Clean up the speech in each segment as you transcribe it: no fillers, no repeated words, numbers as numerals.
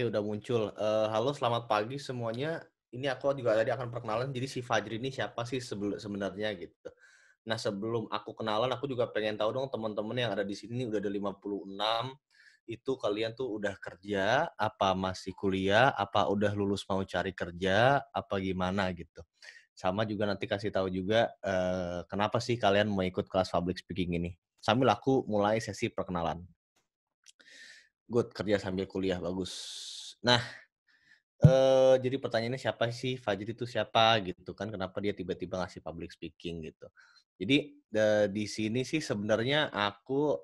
Oke, udah muncul. Halo, selamat pagi semuanya. Ini aku juga tadi akan perkenalan. Jadi si Fajri ini siapa sih sebenarnya gitu. Nah, sebelum aku kenalan, aku juga pengen tahu dong teman-teman yang ada di sini udah ada 56. Itu kalian tuh udah kerja, apa masih kuliah, apa udah lulus mau cari kerja, apa gimana gitu. Sama juga nanti kasih tahu juga kenapa sih kalian mau ikut kelas public speaking ini. Sambil aku mulai sesi perkenalan. Good, kerja sambil kuliah, bagus. Nah, jadi pertanyaannya siapa sih Fajri itu siapa gitu kan, kenapa dia tiba-tiba ngasih public speaking gitu. Jadi, di sini sih sebenarnya aku,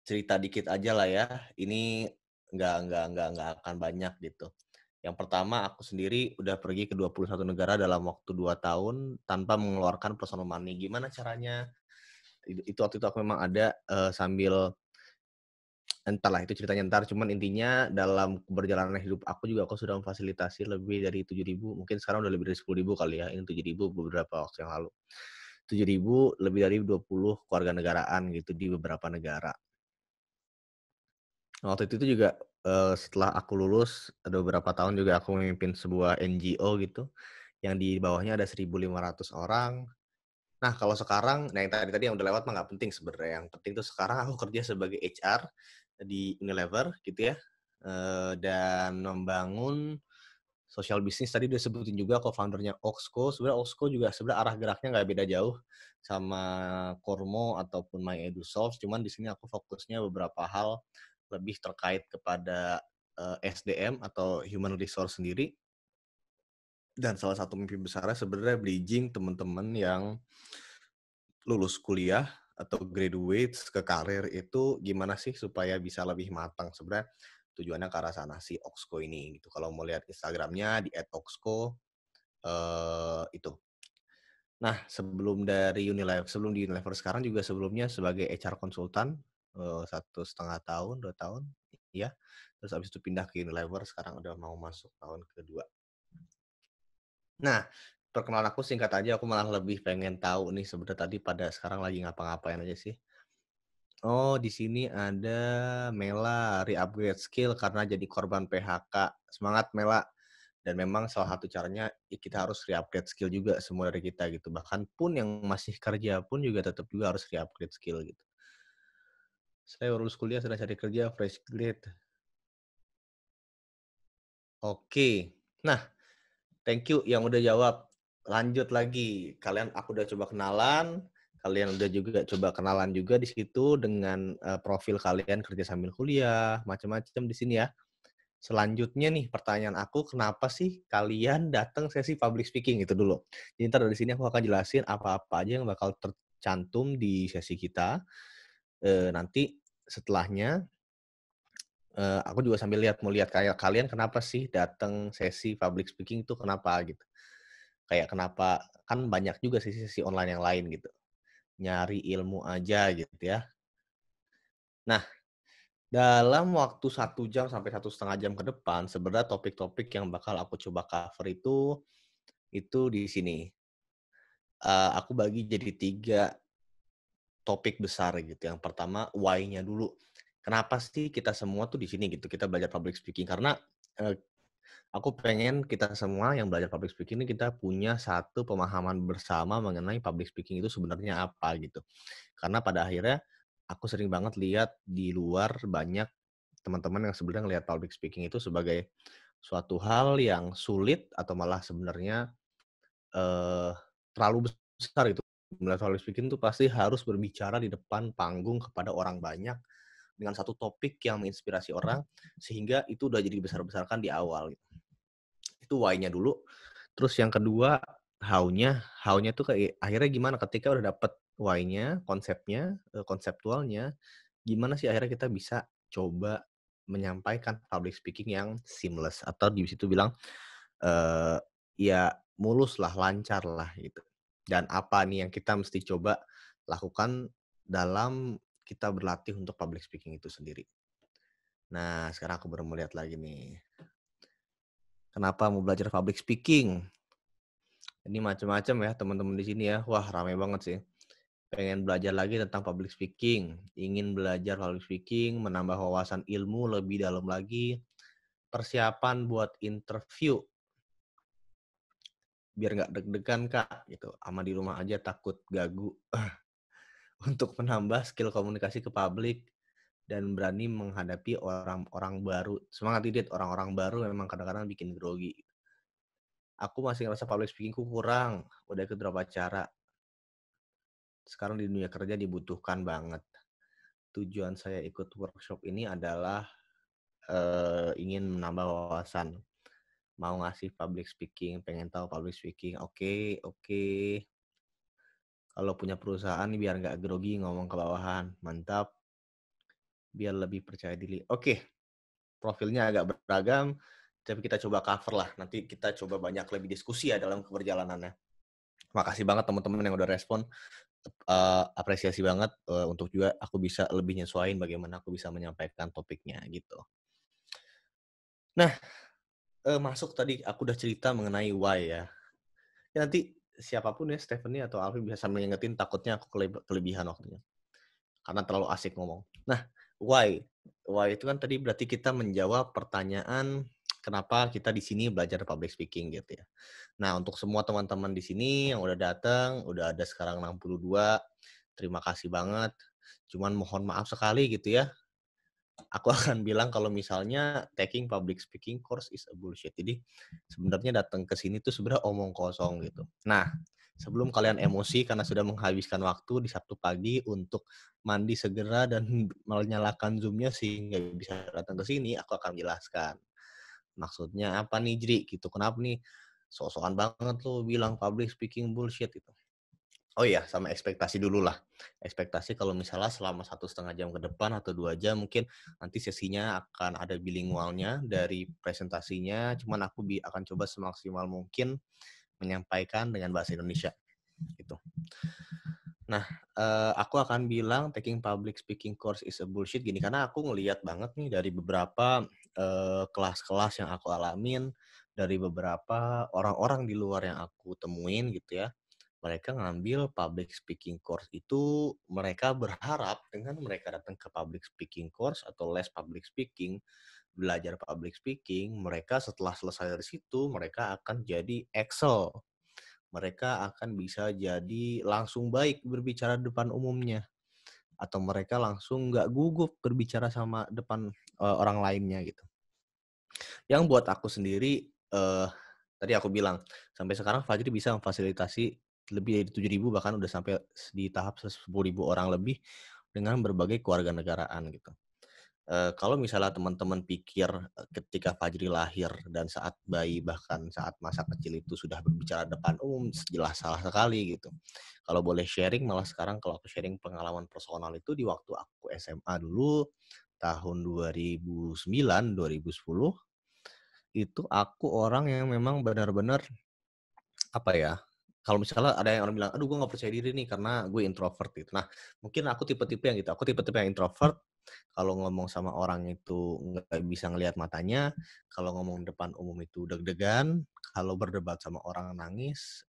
cerita dikit aja lah ya, ini nggak akan banyak gitu. Yang pertama aku sendiri udah pergi ke 21 negara dalam waktu 2 tahun tanpa mengeluarkan personal money. Gimana caranya? Itu waktu itu aku memang ada, sambil entahlah itu ceritanya entar, cuman intinya dalam perjalanan hidup aku juga aku sudah memfasilitasi lebih dari 7.000, mungkin sekarang udah lebih dari 10.000 kali ya, ini 7.000 beberapa waktu yang lalu. 7.000 lebih dari 20 kewarganegaraan gitu di beberapa negara. Waktu itu juga, setelah aku lulus, ada beberapa tahun juga aku memimpin sebuah NGO gitu, yang di bawahnya ada 1.500 orang. Nah, kalau sekarang, nah yang tadi yang udah lewat mah nggak penting sebenarnya, yang penting tuh sekarang aku kerja sebagai HR di Unilever gitu ya, dan membangun sosial bisnis. Tadi udah sebutin juga co-founder-nya Oxco, sebenarnya Oxco juga sebenarnya arah geraknya nggak beda jauh sama Kormo ataupun MyEdusolve, cuman di sini aku fokusnya beberapa hal lebih terkait kepada, SDM atau human resource sendiri, dan salah satu mimpi besarnya sebenarnya bridging teman-teman yang lulus kuliah atau graduates ke karir itu gimana sih supaya bisa lebih matang. Sebenarnya tujuannya ke arah sana si Oxco ini gitu. Kalau mau lihat Instagramnya di @oxco, itu. Nah, sebelum di Unilever sekarang juga sebelumnya sebagai HR konsultan, 1,5 tahun, 2 tahun, iya. Terus habis itu pindah ke Unilever, sekarang udah mau masuk tahun kedua. Nah, perkenalan aku singkat aja, aku malah lebih pengen tahu nih sebenarnya tadi pada sekarang lagi ngapa-ngapain aja sih? Oh, di sini ada Mela, re-upgrade skill karena jadi korban PHK. Semangat Mela. Dan memang salah satu caranya ya kita harus re-upgrade skill juga semua dari kita gitu. Bahkan pun yang masih kerja pun juga tetap juga harus re-upgrade skill gitu. Saya lulus kuliah sedang cari kerja fresh grade. Oke. Nah, thank you yang udah jawab. Lanjut lagi. Aku udah coba kenalan, kalian udah juga coba kenalan juga di situ dengan profil kalian kerja sambil kuliah, macam-macam di sini ya. Selanjutnya nih pertanyaan aku, kenapa sih kalian datang sesi public speaking itu dulu. Jadi ntar dari sini aku akan jelasin apa-apa aja yang bakal tercantum di sesi kita. Nanti setelahnya aku juga sambil mau lihat kayak kalian kenapa sih datang sesi public speaking itu kenapa gitu. Kayak kenapa kan banyak juga sesi online yang lain gitu. Nyari ilmu aja gitu ya. Nah, dalam waktu 1 jam sampai 1,5 jam ke depan, sebenarnya topik-topik yang bakal aku coba cover itu di sini. Aku bagi jadi 3 topik besar gitu. Yang pertama why-nya dulu. Kenapa sih kita semua tuh di sini gitu, kita belajar public speaking. Karena, eee, aku pengen kita semua yang belajar public speaking ini kita punya satu pemahaman bersama mengenai public speaking itu sebenarnya apa gitu. Karena pada akhirnya aku sering banget lihat di luar banyak teman-teman yang sebenarnya ngelihat public speaking itu sebagai suatu hal yang sulit atau malah sebenarnya, eee, terlalu besar gitu. Melihat public speaking tuh pasti harus berbicara di depan panggung kepada orang banyak, dengan satu topik yang menginspirasi orang, sehingga itu udah jadi dibesar-besarkan di awal gitu. Itu why-nya dulu. Terus yang kedua how-nya. How-nya tuh kayak akhirnya gimana ketika udah dapet why-nya, konsepnya, konseptualnya, gimana sih akhirnya kita bisa coba menyampaikan public speaking yang seamless atau di situ bilang, eee, ya mulus lah, lancar lah gitu. Dan apa nih yang kita mesti coba lakukan dalam kita berlatih untuk public speaking itu sendiri. Nah, sekarang aku baru mau lihat lagi nih, kenapa mau belajar public speaking? Ini macam-macam ya teman-teman di sini ya. Wah, ramai banget sih. pengen belajar lagi tentang public speaking, ingin belajar public speaking, menambah wawasan ilmu lebih dalam lagi, persiapan buat interview, biar nggak deg-degan Kak, gitu, sama di rumah aja takut gagu, untuk menambah skill komunikasi ke publik, dan berani menghadapi orang-orang baru. Semangat Didit, orang-orang baru memang kadang-kadang bikin grogi. Aku masih ngerasa public speaking-ku kurang, udah ikut beberapa acara. Sekarang di dunia kerja dibutuhkan banget. Tujuan saya ikut workshop ini adalah ingin menambah wawasan. Mau ngasih public speaking, pengen tahu public speaking. Oke. Kalau punya perusahaan biar nggak grogi ngomong ke bawahan. Mantap. Biar lebih percaya diri. Oke, profilnya agak beragam, tapi kita coba cover lah. Nanti kita coba banyak lebih diskusi ya dalam perjalanannya. Makasih banget teman-teman yang udah respon. Apresiasi banget untuk juga aku bisa lebih nyesuaiin bagaimana aku bisa menyampaikan topiknya gitu. Nah, masuk tadi aku udah cerita mengenai why ya. Ya nanti siapapun ya, Stephanie atau Alfi bisa sambil ngingetin, takutnya aku kelebihan waktunya. Karena terlalu asik ngomong. Nah, why? Why itu kan tadi berarti kita menjawab pertanyaan kenapa kita di sini belajar public speaking gitu ya. Nah, untuk semua teman-teman di sini yang udah datang, udah ada sekarang 62, terima kasih banget. Cuman mohon maaf sekali gitu ya. Aku akan bilang kalau misalnya taking public speaking course is a bullshit. Jadi sebenarnya datang ke sini tuh sebenarnya omong kosong gitu. Nah, sebelum kalian emosi karena sudah menghabiskan waktu di Sabtu pagi untuk mandi segera dan menyalakan Zoom-nya sehingga bisa datang ke sini, aku akan jelaskan. Maksudnya apa nih, Jri? Gitu. Kenapa nih sok-sokan banget lo bilang public speaking bullshit gitu. Oh iya, sama ekspektasi dulu lah. Ekspektasi kalau misalnya selama 1,5 jam ke depan atau 2 jam mungkin nanti sesinya akan ada bilingualnya dari presentasinya, cuman aku akan coba semaksimal mungkin menyampaikan dengan bahasa Indonesia gitu. Nah, aku akan bilang taking public speaking course is a bullshit gini, karena aku ngelihat banget nih dari beberapa kelas-kelas yang aku alamin, dari beberapa orang-orang di luar yang aku temuin gitu ya. Mereka ngambil public speaking course itu, mereka berharap dengan mereka datang ke public speaking course atau les public speaking, belajar public speaking, mereka setelah selesai dari situ, mereka akan jadi excel. Mereka akan bisa jadi langsung baik berbicara depan umumnya. Atau mereka langsung nggak gugup berbicara sama depan orang lainnya gitu. Yang buat aku sendiri, tadi aku bilang, sampai sekarang Fajri bisa memfasilitasi lebih dari 7.000 bahkan udah sampai di tahap 10.000 orang lebih dengan berbagai kewarganegaraan gitu. Kalau misalnya teman-teman pikir ketika Fajri lahir dan saat bayi bahkan saat masa kecil itu sudah berbicara depan umum, jelas salah sekali gitu. Kalau boleh sharing, malah sekarang kalau aku sharing pengalaman personal itu di waktu aku SMA dulu, tahun 2009, 2010, itu aku orang yang memang benar-benar apa ya, kalau misalnya ada yang orang bilang, "Aduh gue nggak percaya diri nih karena gue introvert," gitu. Nah, mungkin aku tipe-tipe yang gitu, aku tipe-tipe yang introvert, kalau ngomong sama orang itu nggak bisa ngelihat matanya, kalau ngomong depan umum itu deg-degan, kalau berdebat sama orang nangis,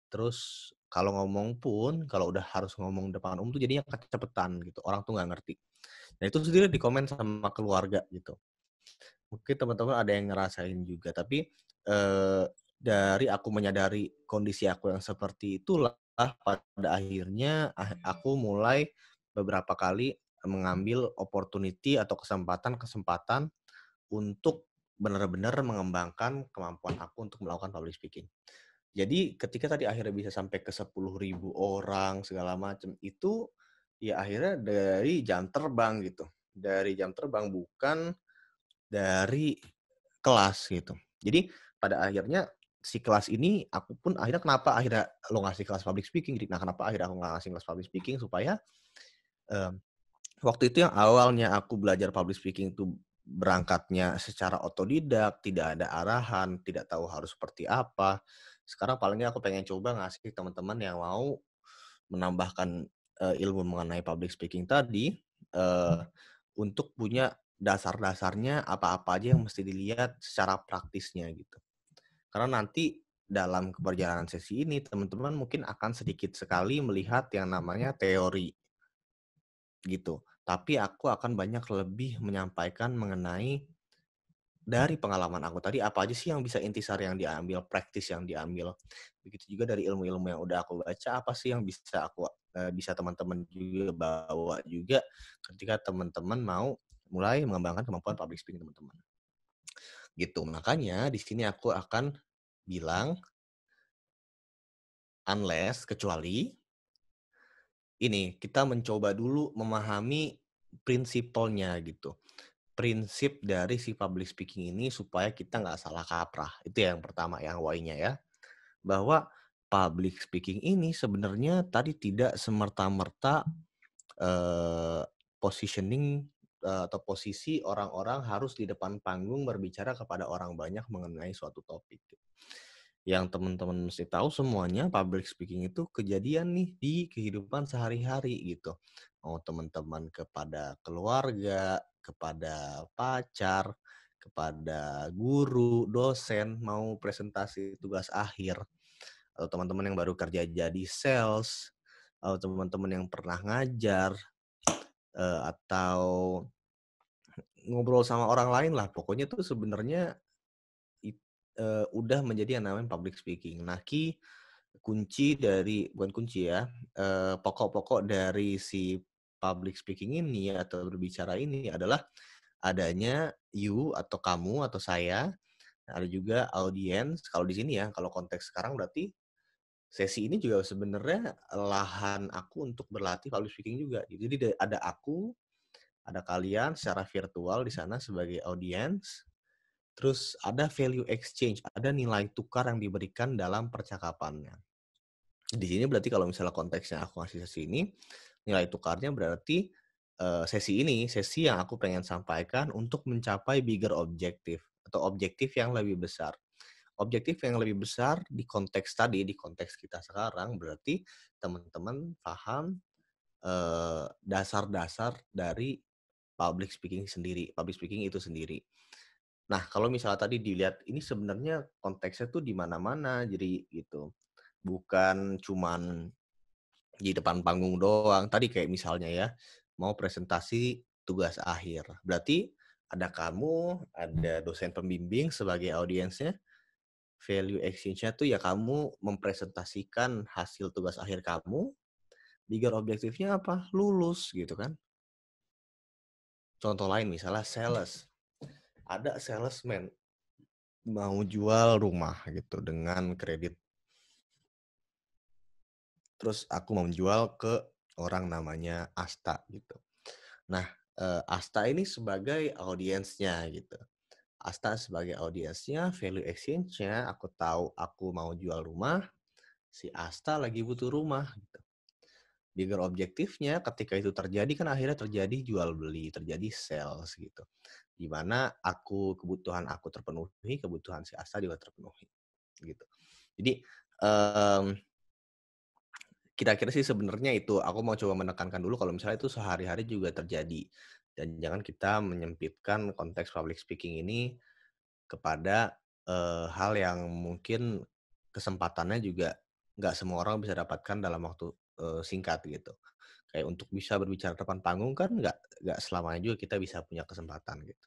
terus kalau ngomong pun, kalau udah harus ngomong depan umum tuh jadinya kecepetan gitu, orang tuh nggak ngerti. Nah itu sendiri dikomen sama keluarga gitu. Mungkin teman-teman ada yang ngerasain juga, tapi dari aku menyadari kondisi aku yang seperti itulah, pada akhirnya aku mulai beberapa kali mengambil opportunity atau kesempatan-kesempatan untuk benar-benar mengembangkan kemampuan aku untuk melakukan public speaking. Jadi ketika tadi akhirnya bisa sampai ke 10.000 orang segala macam itu, ya akhirnya dari jam terbang gitu. Dari jam terbang, bukan dari kelas gitu. Jadi pada akhirnya si kelas ini aku pun akhirnya, kenapa akhirnya lo ngasih kelas public speaking, nah kenapa akhirnya aku nggak ngasih kelas public speaking, supaya waktu itu yang awalnya aku belajar public speaking itu berangkatnya secara otodidak, tidak ada arahan, tidak tahu harus seperti apa. Sekarang palingnya aku pengen coba ngasih teman-teman yang mau menambahkan ilmu mengenai public speaking tadi, untuk punya dasar-dasarnya apa-apa aja yang mesti dilihat secara praktisnya gitu. Karena nanti dalam perjalanan sesi ini, teman-teman mungkin akan sedikit sekali melihat yang namanya teori, gitu. Tapi aku akan banyak lebih menyampaikan mengenai dari pengalaman aku tadi, apa aja sih yang bisa intisari yang diambil, praktis yang diambil. Begitu juga dari ilmu-ilmu yang udah aku baca, apa sih yang bisa teman-teman juga bawa juga ketika teman-teman mau mulai mengembangkan kemampuan public speaking teman-teman. Gitu. Makanya di sini aku akan bilang, kecuali ini kita mencoba dulu memahami prinsipalnya gitu. Prinsip dari si public speaking ini supaya kita nggak salah kaprah. Itu yang pertama, yang why-nya ya. Bahwa public speaking ini sebenarnya tadi tidak semerta-merta positioning atau posisi orang-orang harus di depan panggung berbicara kepada orang banyak mengenai suatu topik. Yang teman-teman mesti tahu semuanya, public speaking itu kejadian nih di kehidupan sehari-hari gitu. Mau teman-teman kepada keluarga, kepada pacar, kepada guru, dosen, mau presentasi tugas akhir, atau teman-teman yang baru kerja jadi sales, atau teman-teman yang pernah ngajar, atau ngobrol sama orang lain lah. Pokoknya tuh sebenarnya udah menjadi yang namanya public speaking. Nah, bukan kunci ya, pokok-pokok dari si public speaking ini atau berbicara ini adalah adanya you atau kamu atau saya, ada juga audiens. Kalau di sini ya, kalau konteks sekarang berarti sesi ini juga sebenarnya lahan aku untuk berlatih public speaking juga. Jadi ada aku, ada kalian secara virtual di sana sebagai audiens. Terus ada value exchange, ada nilai tukar yang diberikan dalam percakapannya. Di sini berarti kalau misalnya konteksnya aku ngasih sesi ini, nilai tukarnya berarti sesi yang aku pengen sampaikan untuk mencapai bigger objective atau objektif yang lebih besar. Objektif yang lebih besar di konteks tadi, di konteks kita sekarang berarti teman-teman paham dasar-dasar dari public speaking itu sendiri. Nah, kalau misalnya tadi dilihat, ini sebenarnya konteksnya tuh di mana-mana, jadi gitu. Bukan cuman di depan panggung doang. Tadi kayak misalnya ya, mau presentasi tugas akhir. Berarti ada kamu, ada dosen pembimbing sebagai audiensnya. Value exchange-nya tuh ya kamu mempresentasikan hasil tugas akhir kamu. Bigger objektifnya apa? Lulus gitu kan. Contoh lain misalnya sales. Ada salesman mau jual rumah gitu dengan kredit. Terus aku mau menjual ke orang namanya Asta gitu. Nah, Asta ini sebagai audiensnya gitu. Asta sebagai audiensnya, value exchange-nya, aku tahu aku mau jual rumah, si Asta lagi butuh rumah gitu. Bigger objektifnya ketika itu terjadi kan akhirnya terjadi jual beli, terjadi sales gitu. Di mana kebutuhan aku terpenuhi, kebutuhan si Asta juga terpenuhi gitu. Jadi kira-kira sih sebenarnya itu, aku mau coba menekankan dulu kalau misalnya itu sehari-hari juga terjadi. Dan jangan kita menyempitkan konteks public speaking ini kepada hal yang mungkin kesempatannya juga nggak semua orang bisa dapatkan dalam waktu singkat gitu. Kayak untuk bisa berbicara depan panggung kan nggak selamanya juga kita bisa punya kesempatan gitu.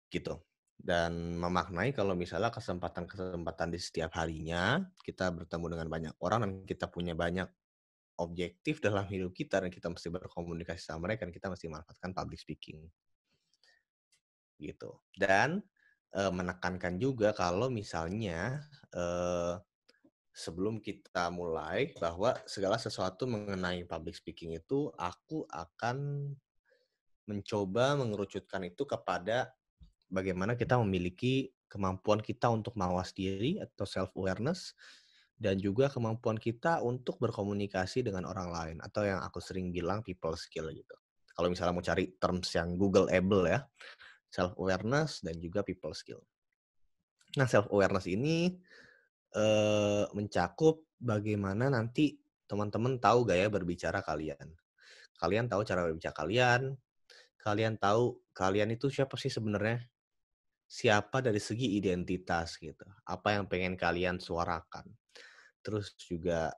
Gitu. Dan memaknai kalau misalnya kesempatan-kesempatan di setiap harinya kita bertemu dengan banyak orang dan kita punya banyak objektif dalam hidup kita dan kita mesti berkomunikasi sama mereka dan kita mesti manfaatkan public speaking gitu. Dan menekankan juga kalau misalnya sebelum kita mulai bahwa segala sesuatu mengenai public speaking itu aku akan mencoba mengerucutkan itu kepada bagaimana kita memiliki kemampuan kita untuk mawas diri atau self awareness dan juga kemampuan kita untuk berkomunikasi dengan orang lain atau yang aku sering bilang people skill gitu. Kalau misalnya mau cari terms yang Google-able ya, self awareness dan juga people skill. Nah, self awareness ini mencakup bagaimana nanti teman-teman tahu gaya berbicara kalian. Kalian tahu cara berbicara kalian, kalian tahu kalian itu siapa sih sebenarnya? siapa dari segi identitas gitu. Apa yang pengen kalian suarakan. Terus juga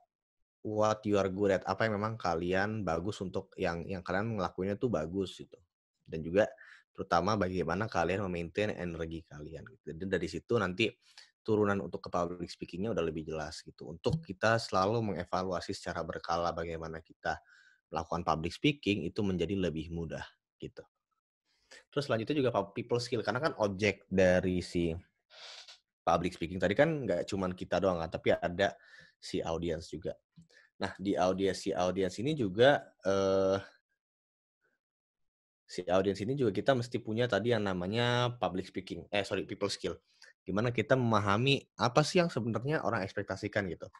what you are good at, apa yang memang kalian bagus untuk yang kalian ngelakuinnya tuh bagus gitu. Dan juga terutama bagaimana kalian memaintain energi kalian gitu. Dan dari situ nanti turunan untuk ke public speaking-nya udah lebih jelas gitu. Untuk kita selalu mengevaluasi secara berkala bagaimana kita melakukan public speaking itu menjadi lebih mudah gitu. Terus selanjutnya juga people skill karena kan objek dari si public speaking tadi kan nggak cuman kita doang kan, tapi ada si audiens juga. Nah, di audiens ini juga si audiens ini juga kita mesti punya tadi yang namanya people skill. Gimana kita memahami apa sih yang sebenarnya orang ekspektasikan gitu.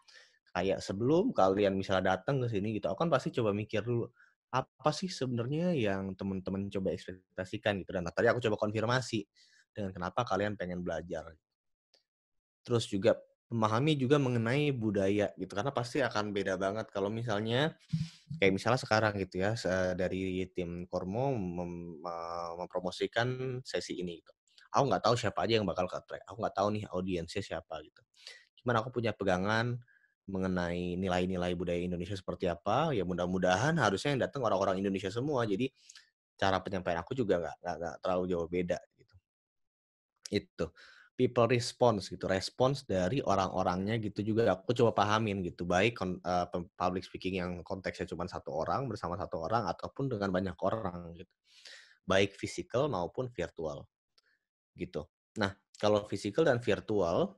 Kayak sebelum kalian misalnya datang ke sini gitu, aku kan pasti coba mikir dulu, apa sih sebenarnya yang teman-teman coba ekspektasikan gitu. Dan tadi aku coba konfirmasi dengan kenapa kalian pengen belajar. Terus juga memahami juga mengenai budaya gitu, karena pasti akan beda banget kalau misalnya kayak misalnya sekarang gitu ya, dari tim Kormo mempromosikan sesi ini gitu. Aku nggak tahu siapa aja yang bakal ke-track, aku nggak tahu nih audiensnya siapa gitu. Cuman aku punya pegangan mengenai nilai-nilai budaya Indonesia seperti apa, ya mudah-mudahan harusnya yang datang orang-orang Indonesia semua, jadi cara penyampaian aku juga nggak terlalu jauh beda gitu. Itu. People response gitu, respons dari orang-orangnya gitu juga aku coba pahamin gitu, baik public speaking yang konteksnya cuma satu orang, bersama satu orang, ataupun dengan banyak orang gitu. Baik physical maupun virtual, gitu. Nah, kalau physical dan virtual,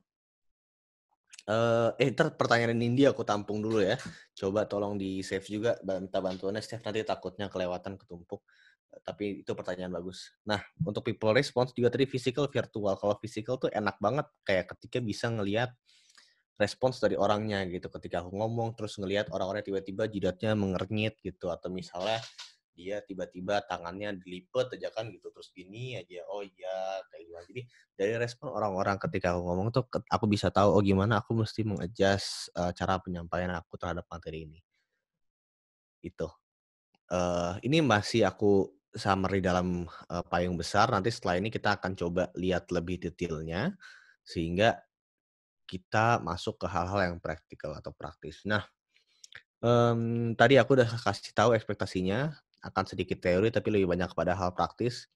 entar pertanyaan Nindi aku tampung dulu ya. Coba tolong di-save juga, minta bantuannya Steph, nanti takutnya kelewatan ketumpuk. Tapi itu pertanyaan bagus. Nah, untuk people response juga tadi physical, virtual. Kalau physical tuh enak banget kayak ketika bisa ngelihat respons dari orangnya gitu. Ketika aku ngomong terus ngelihat orang-orangnya tiba-tiba jidatnya mengernyit gitu, atau misalnya dia tiba-tiba tangannya dilipet aja kan gitu, terus gini aja, oh iya kayak gimana. Jadi dari respon orang-orang ketika aku ngomong tuh aku bisa tahu oh gimana aku mesti mengadjust cara penyampaian aku terhadap materi ini. Itu. Ini masih aku summary dalam payung besar. Nanti setelah ini kita akan coba lihat lebih detailnya sehingga kita masuk ke hal-hal yang praktikal atau praktis. Nah, tadi aku udah kasih tahu ekspektasinya, akan sedikit teori tapi lebih banyak pada hal praktis,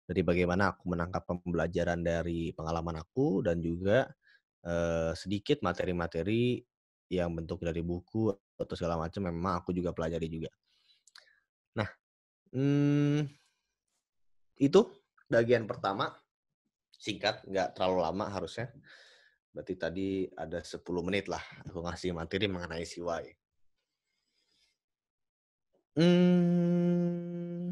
dari bagaimana aku menangkap pembelajaran dari pengalaman aku dan juga, sedikit materi-materi yang bentuk dari buku atau segala macam memang aku juga pelajari juga. Nah, mmm, itu bagian pertama, singkat, nggak terlalu lama harusnya. Berarti tadi ada 10 menit lah aku ngasih materi mengenai si why. Mmm,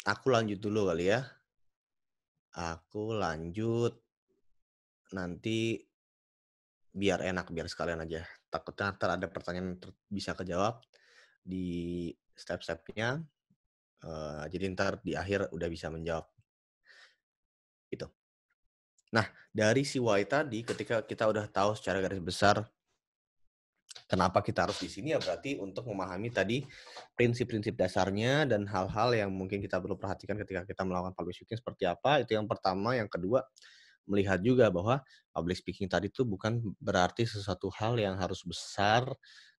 aku lanjut dulu kali ya. Aku lanjut nanti biar enak, biar sekalian aja. Takutnya entar ada pertanyaan bisa kejawab di step-stepnya, jadi ntar di akhir udah bisa menjawab, gitu. Nah, dari si why tadi ketika kita udah tahu secara garis besar kenapa kita harus di sini, ya berarti untuk memahami tadi prinsip-prinsip dasarnya dan hal-hal yang mungkin kita perlu perhatikan ketika kita melakukan public speaking seperti apa, itu yang pertama. Yang kedua, melihat juga bahwa public speaking tadi itu bukan berarti sesuatu hal yang harus besar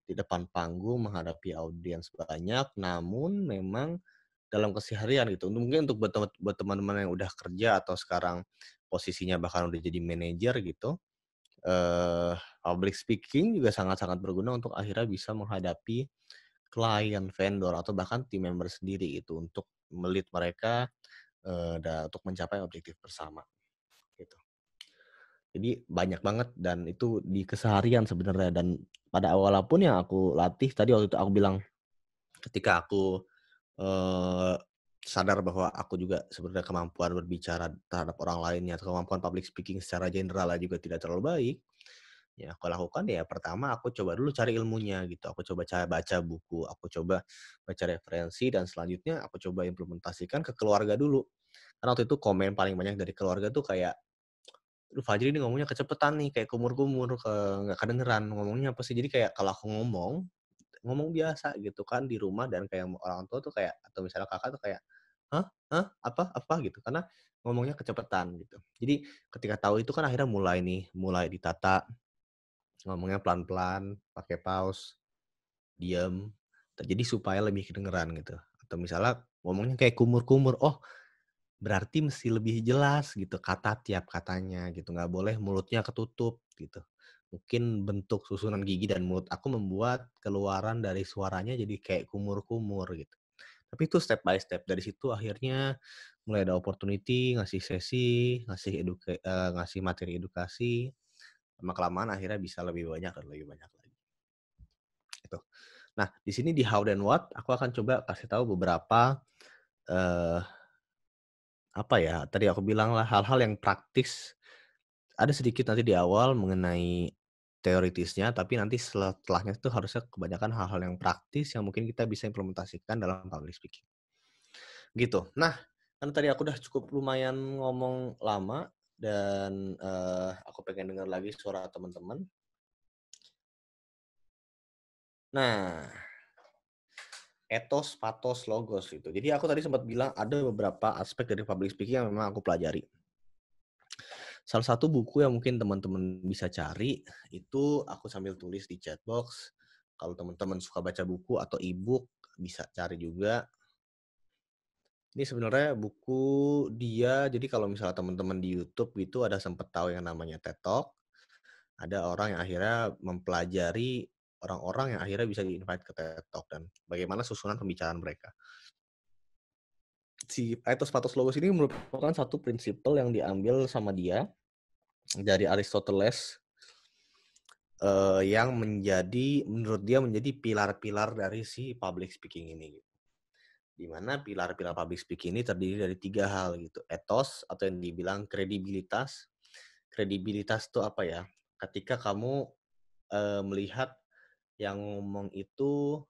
di depan panggung menghadapi audiens banyak, namun memang dalam keseharian gitu. Mungkin untuk buat teman-teman yang udah kerja atau sekarang posisinya bahkan udah jadi manajer gitu, public speaking juga sangat-sangat berguna untuk akhirnya bisa menghadapi klien, vendor, atau bahkan tim member sendiri gitu untuk mereka, untuk mencapai objektif bersama, gitu. Jadi banyak banget dan itu di keseharian sebenarnya, dan pada awalnya pun yang aku latih tadi waktu itu aku bilang ketika aku, eee, sadar bahwa aku juga sebenarnya kemampuan berbicara terhadap orang lainnya atau kemampuan public speaking secara general juga tidak terlalu baik. Ya aku lakukan ya pertama aku coba dulu cari ilmunya gitu, aku coba baca buku, aku coba baca referensi, dan selanjutnya aku coba implementasikan ke keluarga dulu. Karena waktu itu komen paling banyak dari keluarga tuh kayak, "Aduh Fajri ini ngomongnya kecepetan nih, kayak kumur-kumur, nggak kedengeran, ngomongnya apa sih?" Jadi kayak kalau aku ngomong, ngomong biasa gitu kan di rumah dan kayak orang tua tuh kayak atau misalnya kakak tuh kayak, "Hah? Hah? Apa?" Gitu, karena ngomongnya kecepatan gitu. Jadi ketika tahu itu kan akhirnya mulai ditata, ngomongnya pelan-pelan, pakai pause, diem, jadi supaya lebih kedengeran gitu. Atau misalnya ngomongnya kayak kumur-kumur, oh berarti mesti lebih jelas gitu kata tiap katanya gitu, nggak boleh mulutnya ketutup gitu. Mungkin bentuk susunan gigi dan mulut aku membuat keluaran dari suaranya jadi kayak kumur-kumur gitu. Tapi itu step by step, dari situ akhirnya mulai ada opportunity, ngasih sesi, ngasih materi edukasi, lama-kelamaan akhirnya bisa lebih banyak dan lebih banyak lagi, gitu. Nah, di sini di how dan what, aku akan coba kasih tahu beberapa, eee, apa ya, tadi aku bilang lah hal-hal yang praktis. Ada sedikit nanti di awal mengenai teoritisnya, tapi nanti setelahnya itu harusnya kebanyakan hal-hal yang praktis yang mungkin kita bisa implementasikan dalam public speaking. Gitu. Nah, kan tadi aku udah cukup lumayan ngomong lama dan, aku pengen dengar lagi suara teman-teman. Nah, etos, pathos, logos gitu. Jadi aku tadi sempat bilang ada beberapa aspek dari public speaking yang memang aku pelajari. Salah satu buku yang mungkin teman-teman bisa cari, itu aku sambil tulis di chat box. Kalau teman-teman suka baca buku atau e-book, bisa cari juga. Ini sebenarnya buku dia, jadi kalau misalnya teman-teman di YouTube gitu ada sempet tahu yang namanya TED Talk, ada orang yang akhirnya mempelajari orang-orang yang akhirnya bisa di-invite ke TED Talk dan bagaimana susunan pembicaraan mereka. Si Ethos Pathos Logos ini merupakan satu prinsipal yang diambil sama dia dari Aristoteles, yang menurut dia menjadi pilar-pilar dari si public speaking ini gitu. Di mana pilar-pilar public speaking ini terdiri dari 3 hal gitu, ethos atau yang dibilang kredibilitas. Kredibilitas itu apa ya, ketika kamu, melihat yang ngomong itu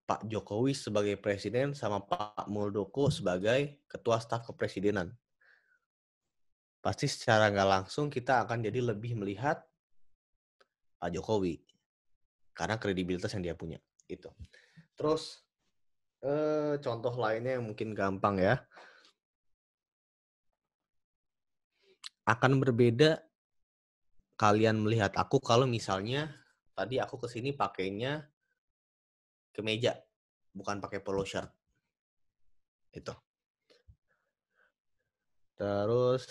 Pak Jokowi sebagai presiden sama Pak Muldoko sebagai ketua staf kepresidenan. Pasti secara nggak langsung kita akan jadi lebih melihat Pak Jokowi, karena kredibilitas yang dia punya, itu. Terus, contoh lainnya yang mungkin gampang ya, akan berbeda kalian melihat aku kalau misalnya tadi aku ke sini pakainya kemeja, bukan pakai polo shirt, itu. Terus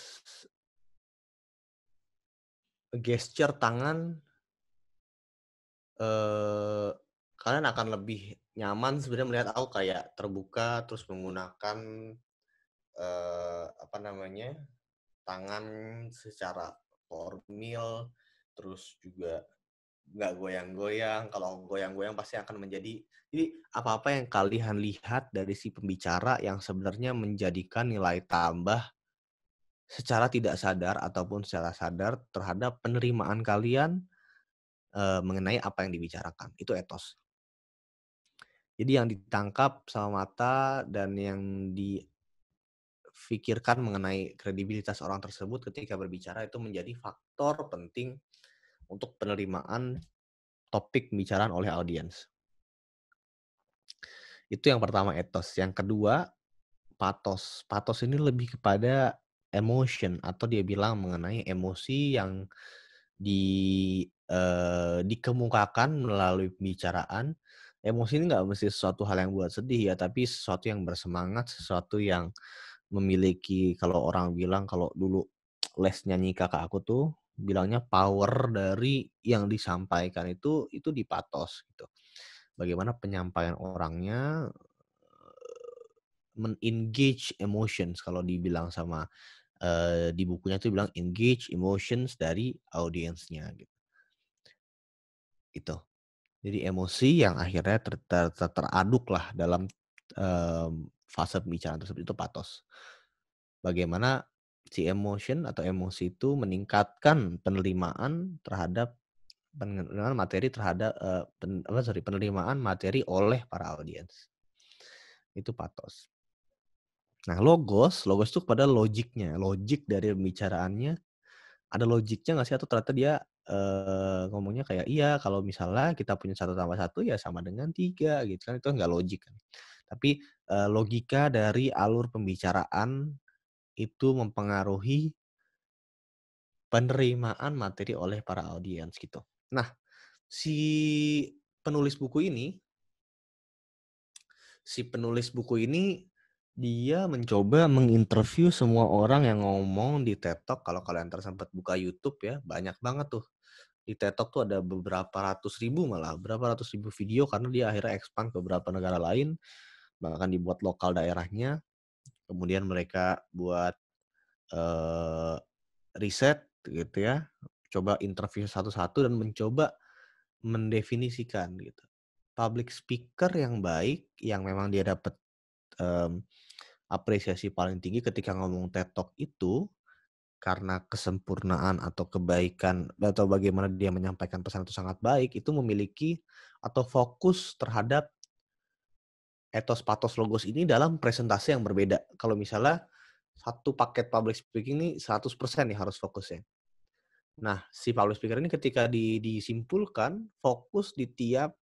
gesture tangan, eee, kalian akan lebih nyaman sebenarnya melihat aku kayak terbuka, terus menggunakan, apa namanya, tangan secara formal, terus juga nggak goyang-goyang. Kalau goyang-goyang pasti akan menjadi jadi apa-apa yang kalian lihat dari si pembicara yang sebenarnya menjadikan nilai tambah secara tidak sadar ataupun secara sadar terhadap penerimaan kalian, mengenai apa yang dibicarakan, itu etos. Jadi yang ditangkap sama mata dan yang difikirkan mengenai kredibilitas orang tersebut ketika berbicara itu menjadi faktor penting untuk penerimaan topik pembicaraan oleh audiens. Itu yang pertama etos. Yang kedua, pathos. Pathos ini lebih kepada emotion atau dia bilang mengenai emosi yang dikemukakan melalui pembicaraan. Emosi ini nggak mesti sesuatu hal yang buat sedih ya, tapi sesuatu yang bersemangat, sesuatu yang memiliki kalau orang bilang kalau dulu les nyanyi kakak aku tuh bilangnya power dari yang disampaikan itu di pathos gitu. Bagaimana penyampaian orangnya, men-engage emotions kalau dibilang sama, di bukunya tuh bilang engage emotions dari audiensnya gitu, itu. Jadi emosi yang akhirnya teraduk lah dalam, fase pembicaraan tersebut itu pathos. Bagaimana si emotion atau emosi itu meningkatkan penerimaan materi terhadap, penerimaan materi oleh para audiens, itu pathos. Nah, logos itu pada logiknya, logik dari pembicaraannya, ada logiknya nggak sih atau ternyata dia ngomongnya kayak, "Iya, kalau misalnya kita punya 1 tambah 1 ya sama dengan 3," gitu kan, itu nggak logik kan. Tapi, logika dari alur pembicaraan itu mempengaruhi penerimaan materi oleh para audiens gitu. Nah, si penulis buku ini si penulis buku ini, dia mencoba menginterview semua orang yang ngomong di TED Talk. Kalau kalian sempat buka YouTube ya, banyak banget tuh. Di TED Talk tuh ada beberapa ratus ribu malah, berapa ratus ribu video karena dia akhirnya expand ke beberapa negara lain, bahkan dibuat lokal daerahnya. Kemudian mereka buat eh, riset gitu ya, coba interview satu-satu dan mencoba mendefinisikan gitu. Public speaker yang baik, yang memang dia dapat em, apresiasi paling tinggi ketika ngomong TED Talk itu karena kesempurnaan atau kebaikan atau bagaimana dia menyampaikan pesan itu sangat baik, itu memiliki atau fokus terhadap etos, pathos, logos ini dalam presentasi yang berbeda. Kalau misalnya satu paket public speaking ini 100% nih harus fokusnya. Nah, si public speaker ini ketika disimpulkan fokus di tiap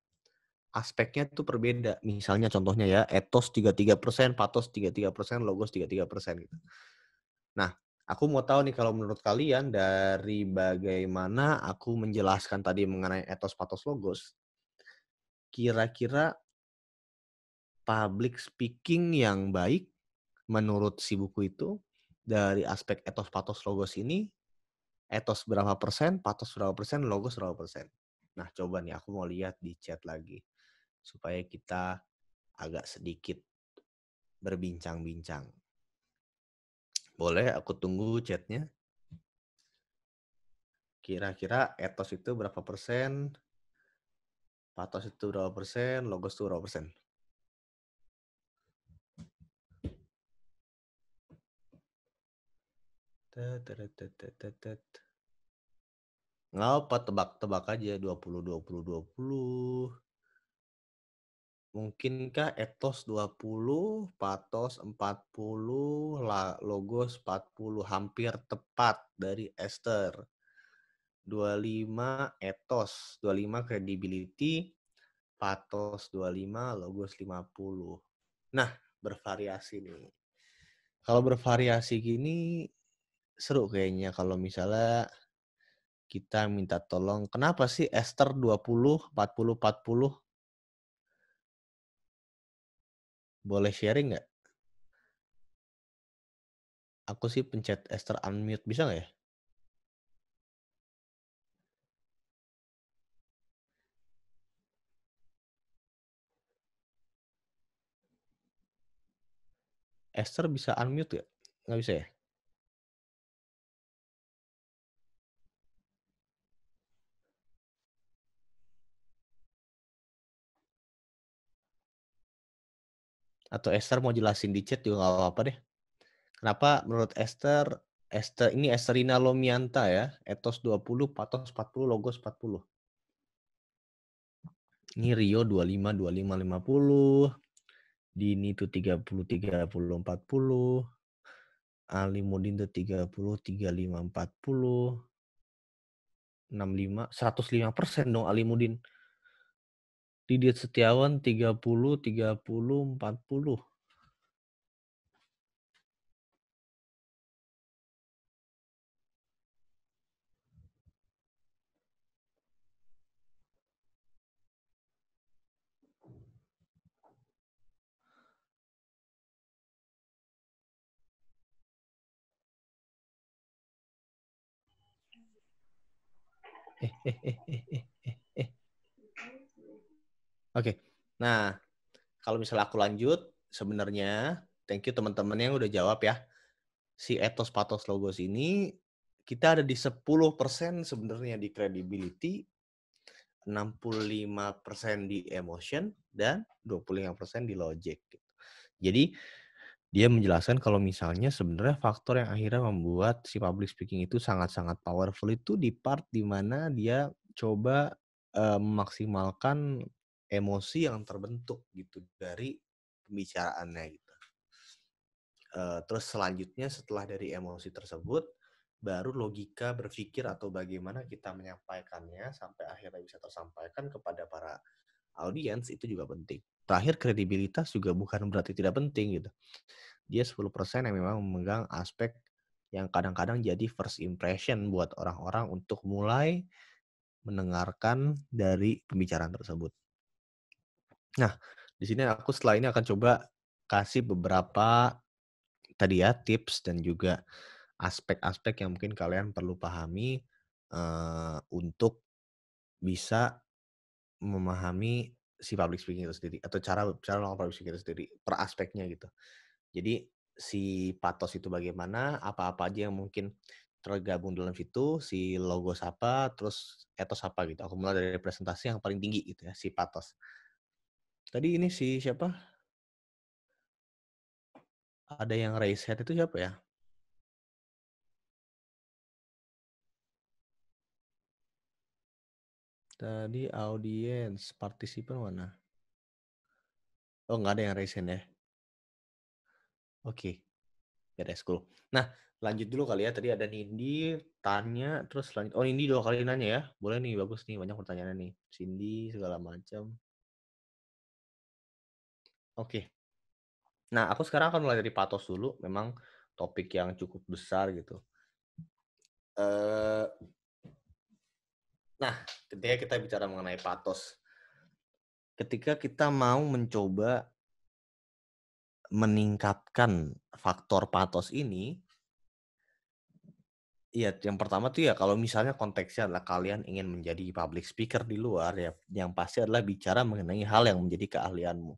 aspeknya itu berbeda. Misalnya contohnya ya, etos 33%, pathos 33%, logos 33% gitu. Nah, aku mau tahu nih kalau menurut kalian dari bagaimana aku menjelaskan tadi mengenai etos, pathos, logos, kira-kira public speaking yang baik menurut si buku itu dari aspek etos, pathos, logos ini, etos berapa persen, pathos berapa persen, logos berapa persen. Nah, coba nih aku mau lihat di chat lagi supaya kita agak sedikit berbincang-bincang. Boleh aku tunggu chatnya? Kira-kira etos itu berapa persen, pathos itu berapa persen, logos itu berapa persen? Nggak apa, tebak-tebak aja 20, 20, 20. Mungkinkah etos 20, pathos 40, logos 40? Hampir tepat dari Esther. 25 etos, 25 credibility, pathos 25, logos 50. Nah, bervariasi nih. Kalau bervariasi gini seru kayaknya kalau misalnya kita minta tolong, kenapa sih Esther 20, 40, 40? Boleh sharing nggak? Aku sih pencet Esther unmute, bisa nggak ya? Esther bisa unmute nggak? Nggak bisa ya? Atau Esther mau jelasin di chat juga nggak apa-apa deh. Kenapa menurut Esther, ini Esterina Lomianta ya, etos 20, pathos 40, logos 40. Ini Rio 25, 25, 50. Dini itu 30, 30, 40. Ali Mudin itu 30, 35, 40. 65, 105% dong Ali Mudin. Didit Setiawan 30, 30, 40. Oke. Nah, kalau misalnya aku lanjut, sebenarnya thank you teman-teman yang udah jawab ya. Si etos pathos logos ini kita ada di 10% sebenarnya di credibility, 65% di emotion, dan 25% di logic. Jadi dia menjelaskan kalau misalnya sebenarnya faktor yang akhirnya membuat si public speaking itu sangat-sangat powerful itu di part di mana dia coba memaksimalkan emosi yang terbentuk gitu dari pembicaraannya gitu. Terus selanjutnya setelah dari emosi tersebut, baru logika berpikir atau bagaimana kita menyampaikannya sampai akhirnya bisa tersampaikan kepada para audiens itu juga penting. Terakhir kredibilitas juga bukan berarti tidak penting gitu. Dia 10% yang memang memegang aspek yang kadang-kadang jadi first impression buat orang-orang untuk mulai mendengarkan dari pembicaraan tersebut. Nah, di sini aku setelah ini akan coba kasih beberapa tadi ya tips dan juga aspek-aspek yang mungkin kalian perlu pahami untuk bisa memahami si public speaking itu sendiri atau cara cara melakukan public speaking itu sendiri per aspeknya gitu. Jadi si pathos itu bagaimana, apa-apa aja yang mungkin tergabung dalam situ, si logos apa, terus ethos apa gitu. Aku mulai dari presentasi yang paling tinggi gitu ya, si pathos. Tadi ini si siapa? Ada yang raise hand itu siapa ya? Tadi audiens, partisipan mana? Oh, nggak ada yang raise hand ya? Oke, beres, cool. Nah, lanjut dulu kali ya. Tadi ada Nindi tanya, terus lanjut. Oh, Nindi 2 kali nanya ya. Boleh nih, bagus nih, banyak pertanyaan nih. Cindy segala macam. Oke. Nah, aku sekarang akan mulai dari pathos dulu. Memang topik yang cukup besar gitu. Eh, nah, ketika kita bicara mengenai pathos, ketika kita mau mencoba meningkatkan faktor pathos ini, iya, yang pertama tuh ya kalau misalnya konteksnya adalah kalian ingin menjadi public speaker di luar ya, yang pasti adalah bicara mengenai hal yang menjadi keahlianmu.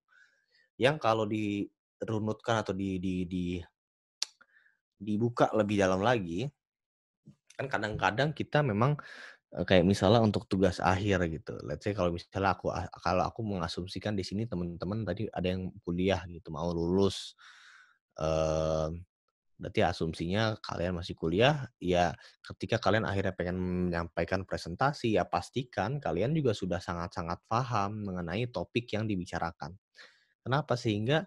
Yang kalau dirunutkan atau dibuka lebih dalam lagi, kan kadang-kadang kita memang kayak misalnya untuk tugas akhir gitu. Let's say kalau misalnya kalau aku mengasumsikan di sini teman-teman tadi ada yang kuliah gitu mau lulus, berarti asumsinya kalian masih kuliah, ya ketika kalian akhirnya pengen menyampaikan presentasi, ya pastikan kalian juga sudah sangat-sangat paham mengenai topik yang dibicarakan. Kenapa? Sehingga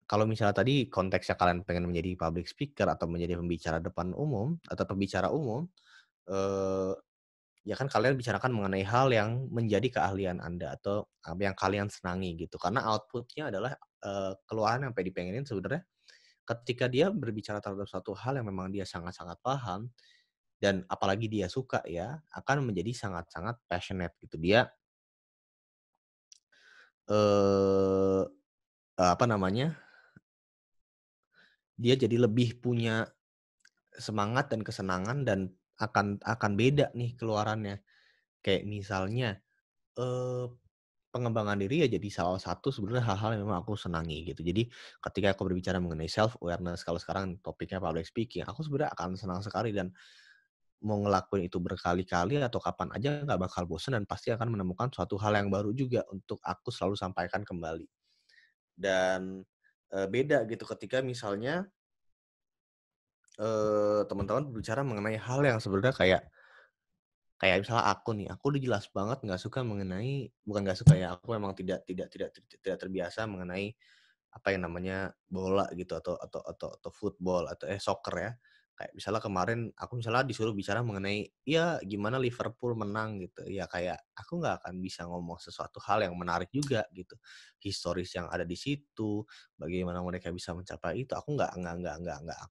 kalau misalnya tadi konteksnya kalian pengen menjadi public speaker atau menjadi pembicara depan umum atau pembicara umum, eee, ya kan kalian bicarakan mengenai hal yang menjadi keahlian Anda atau apa yang kalian senangi gitu. Karena output-nya adalah, keluaran yang dipengenin sebenarnya ketika dia berbicara terhadap suatu hal yang memang dia sangat-sangat paham dan apalagi dia suka ya, akan menjadi sangat-sangat passionate gitu. Dia, eee, apa namanya, dia jadi lebih punya semangat dan kesenangan dan akan beda nih keluarannya. Kayak misalnya, eee, pengembangan diri ya jadi salah satu sebenarnya hal-hal yang memang aku senangi gitu. Jadi ketika aku berbicara mengenai self awareness, kalau sekarang topiknya public speaking, aku sebenarnya akan senang sekali dan mau ngelakuin itu berkali-kali atau kapan aja nggak bakal bosen dan pasti akan menemukan suatu hal yang baru juga untuk aku selalu sampaikan kembali. Dan, beda gitu ketika misalnya, teman-teman berbicara mengenai hal yang sebenarnya kayak kayak misalnya aku nih, aku udah jelas banget nggak suka mengenai bukan nggak suka ya, aku memang tidak terbiasa mengenai apa yang namanya bola gitu atau football atau soccer ya. Kayak misalnya kemarin aku misalnya disuruh bicara mengenai, ya gimana Liverpool menang gitu, ya kayak aku nggak akan bisa ngomong sesuatu hal yang menarik juga gitu. Historis yang ada di situ, bagaimana mereka bisa mencapai itu, aku nggak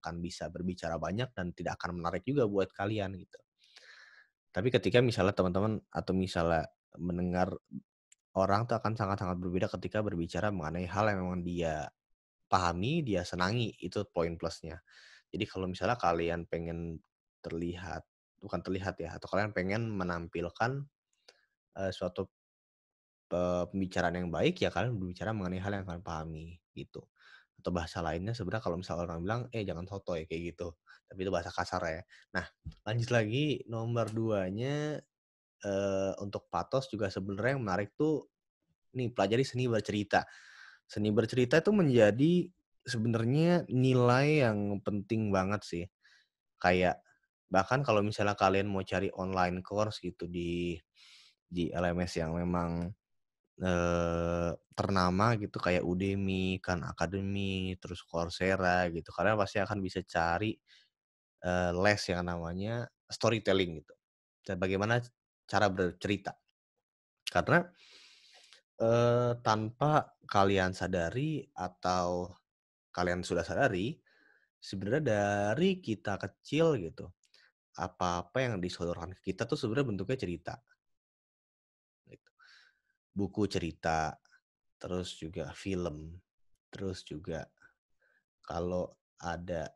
akan bisa berbicara banyak dan tidak akan menarik juga buat kalian gitu. Tapi ketika misalnya teman-teman atau misalnya mendengar orang tuh akan sangat-sangat berbeda ketika berbicara mengenai hal yang memang dia pahami, dia senangi, itu poin plusnya. Jadi kalau misalnya kalian pengen terlihat bukan terlihat ya, atau kalian pengen menampilkan, suatu, pembicaraan yang baik, ya kalian berbicara mengenai hal yang kalian pahami, gitu. Atau bahasa lainnya sebenarnya kalau misalnya orang bilang, jangan sotoy," kayak gitu. Tapi itu bahasa kasar ya. Nah, lanjut lagi nomor 2-nya, untuk pathos juga sebenarnya yang menarik tuh, nih pelajari seni bercerita. Seni bercerita itu menjadi sebenarnya nilai yang penting banget sih. Kayak bahkan kalau misalnya kalian mau cari online course gitu di LMS yang memang, ternama gitu kayak Udemy, Khan Academy, terus Coursera gitu, kalian pasti akan bisa cari les yang namanya storytelling gitu. Dan bagaimana cara bercerita. Karena tanpa kalian sadari atau kalian sudah sadari, sebenarnya dari kita kecil gitu, apa-apa yang disodorkan ke kita tuh sebenarnya bentuknya cerita, gitu. Buku cerita, terus juga film, terus juga kalau ada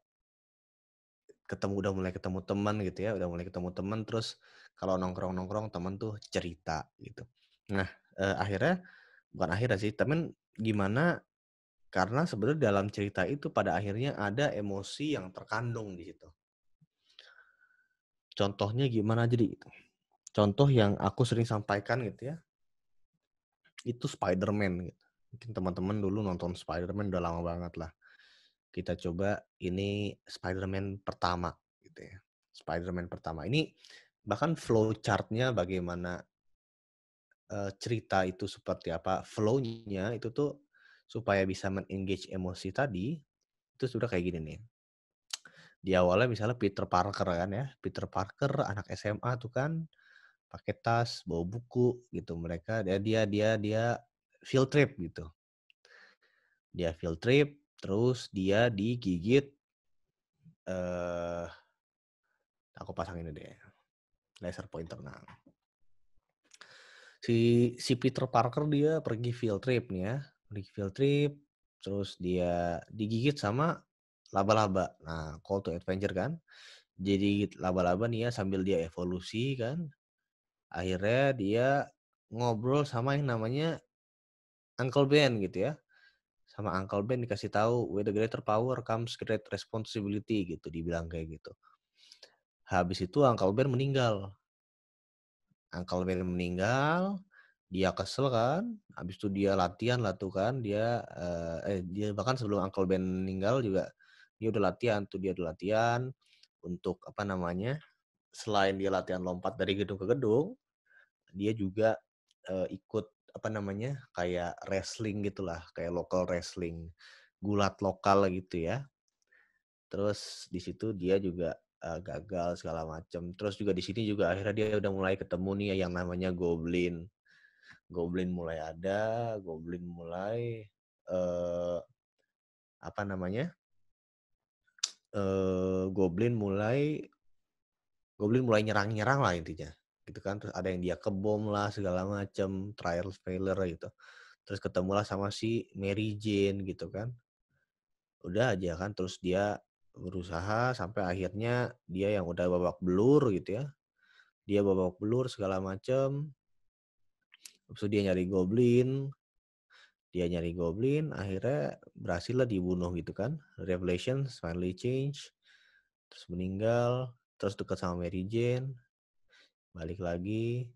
udah mulai ketemu teman gitu ya, udah mulai ketemu teman, terus kalau nongkrong-nongkrong teman tuh cerita gitu. Nah, akhirnya bukan akhirnya sih, tapi gimana karena sebenarnya dalam cerita itu pada akhirnya ada emosi yang terkandung di situ. Contohnya gimana jadi gitu. Contoh yang aku sering sampaikan gitu ya, itu Spider-Man gitu. Mungkin teman-teman dulu nonton Spider-Man udah lama banget lah. Kita coba ini Spider-Man pertama gitu ya. Spider-Man pertama. Ini bahkan flow chart-nya bagaimana cerita itu seperti apa, flow-nya itu tuh supaya bisa men-engage emosi tadi, itu sudah kayak gini nih. Di awalnya misalnya Peter Parker kan ya, Peter Parker anak SMA tuh kan pakai tas, bawa buku gitu. Mereka dia field trip gitu. Dia field trip, terus dia digigit aku pasang ini deh, laser pointer. Nah, si Peter Parker dia pergi field trip nih ya, pergi field trip, terus dia digigit sama laba-laba. Nah, call to adventure kan. Jadi laba-laba nih ya sambil dia evolusi kan. Akhirnya dia ngobrol sama yang namanya Uncle Ben gitu ya. Sama Uncle Ben dikasih tahu, with the greater power comes great responsibility gitu, dibilang kayak gitu. Habis itu Uncle Ben meninggal. Uncle Ben meninggal, dia kesel kan, habis itu dia latihan lah tuh kan, dia bahkan sebelum Uncle Ben meninggal juga dia udah latihan untuk apa namanya, selain dia latihan lompat dari gedung ke gedung, dia juga ikut apa namanya, kayak wrestling gitulah, kayak local wrestling, gulat lokal gitu ya. Terus di situ dia juga gagal segala macam. Terus juga di sini juga akhirnya dia udah mulai ketemu nih yang namanya Goblin. Goblin mulai ada, Goblin mulai eh apa namanya? Goblin mulai nyerang-nyerang lah intinya. Gitu kan. Terus ada yang dia kebom lah segala macam, trial failure gitu. Terus ketemulah sama si Mary Jane gitu kan. Udah aja kan terus dia berusaha sampai akhirnya dia yang udah babak belur gitu ya. Dia babak belur segala macam. Habis itu dia nyari goblin, akhirnya berhasil lah dibunuh gitu kan. Revelations finally change, terus meninggal, terus dekat sama Mary Jane, balik lagi,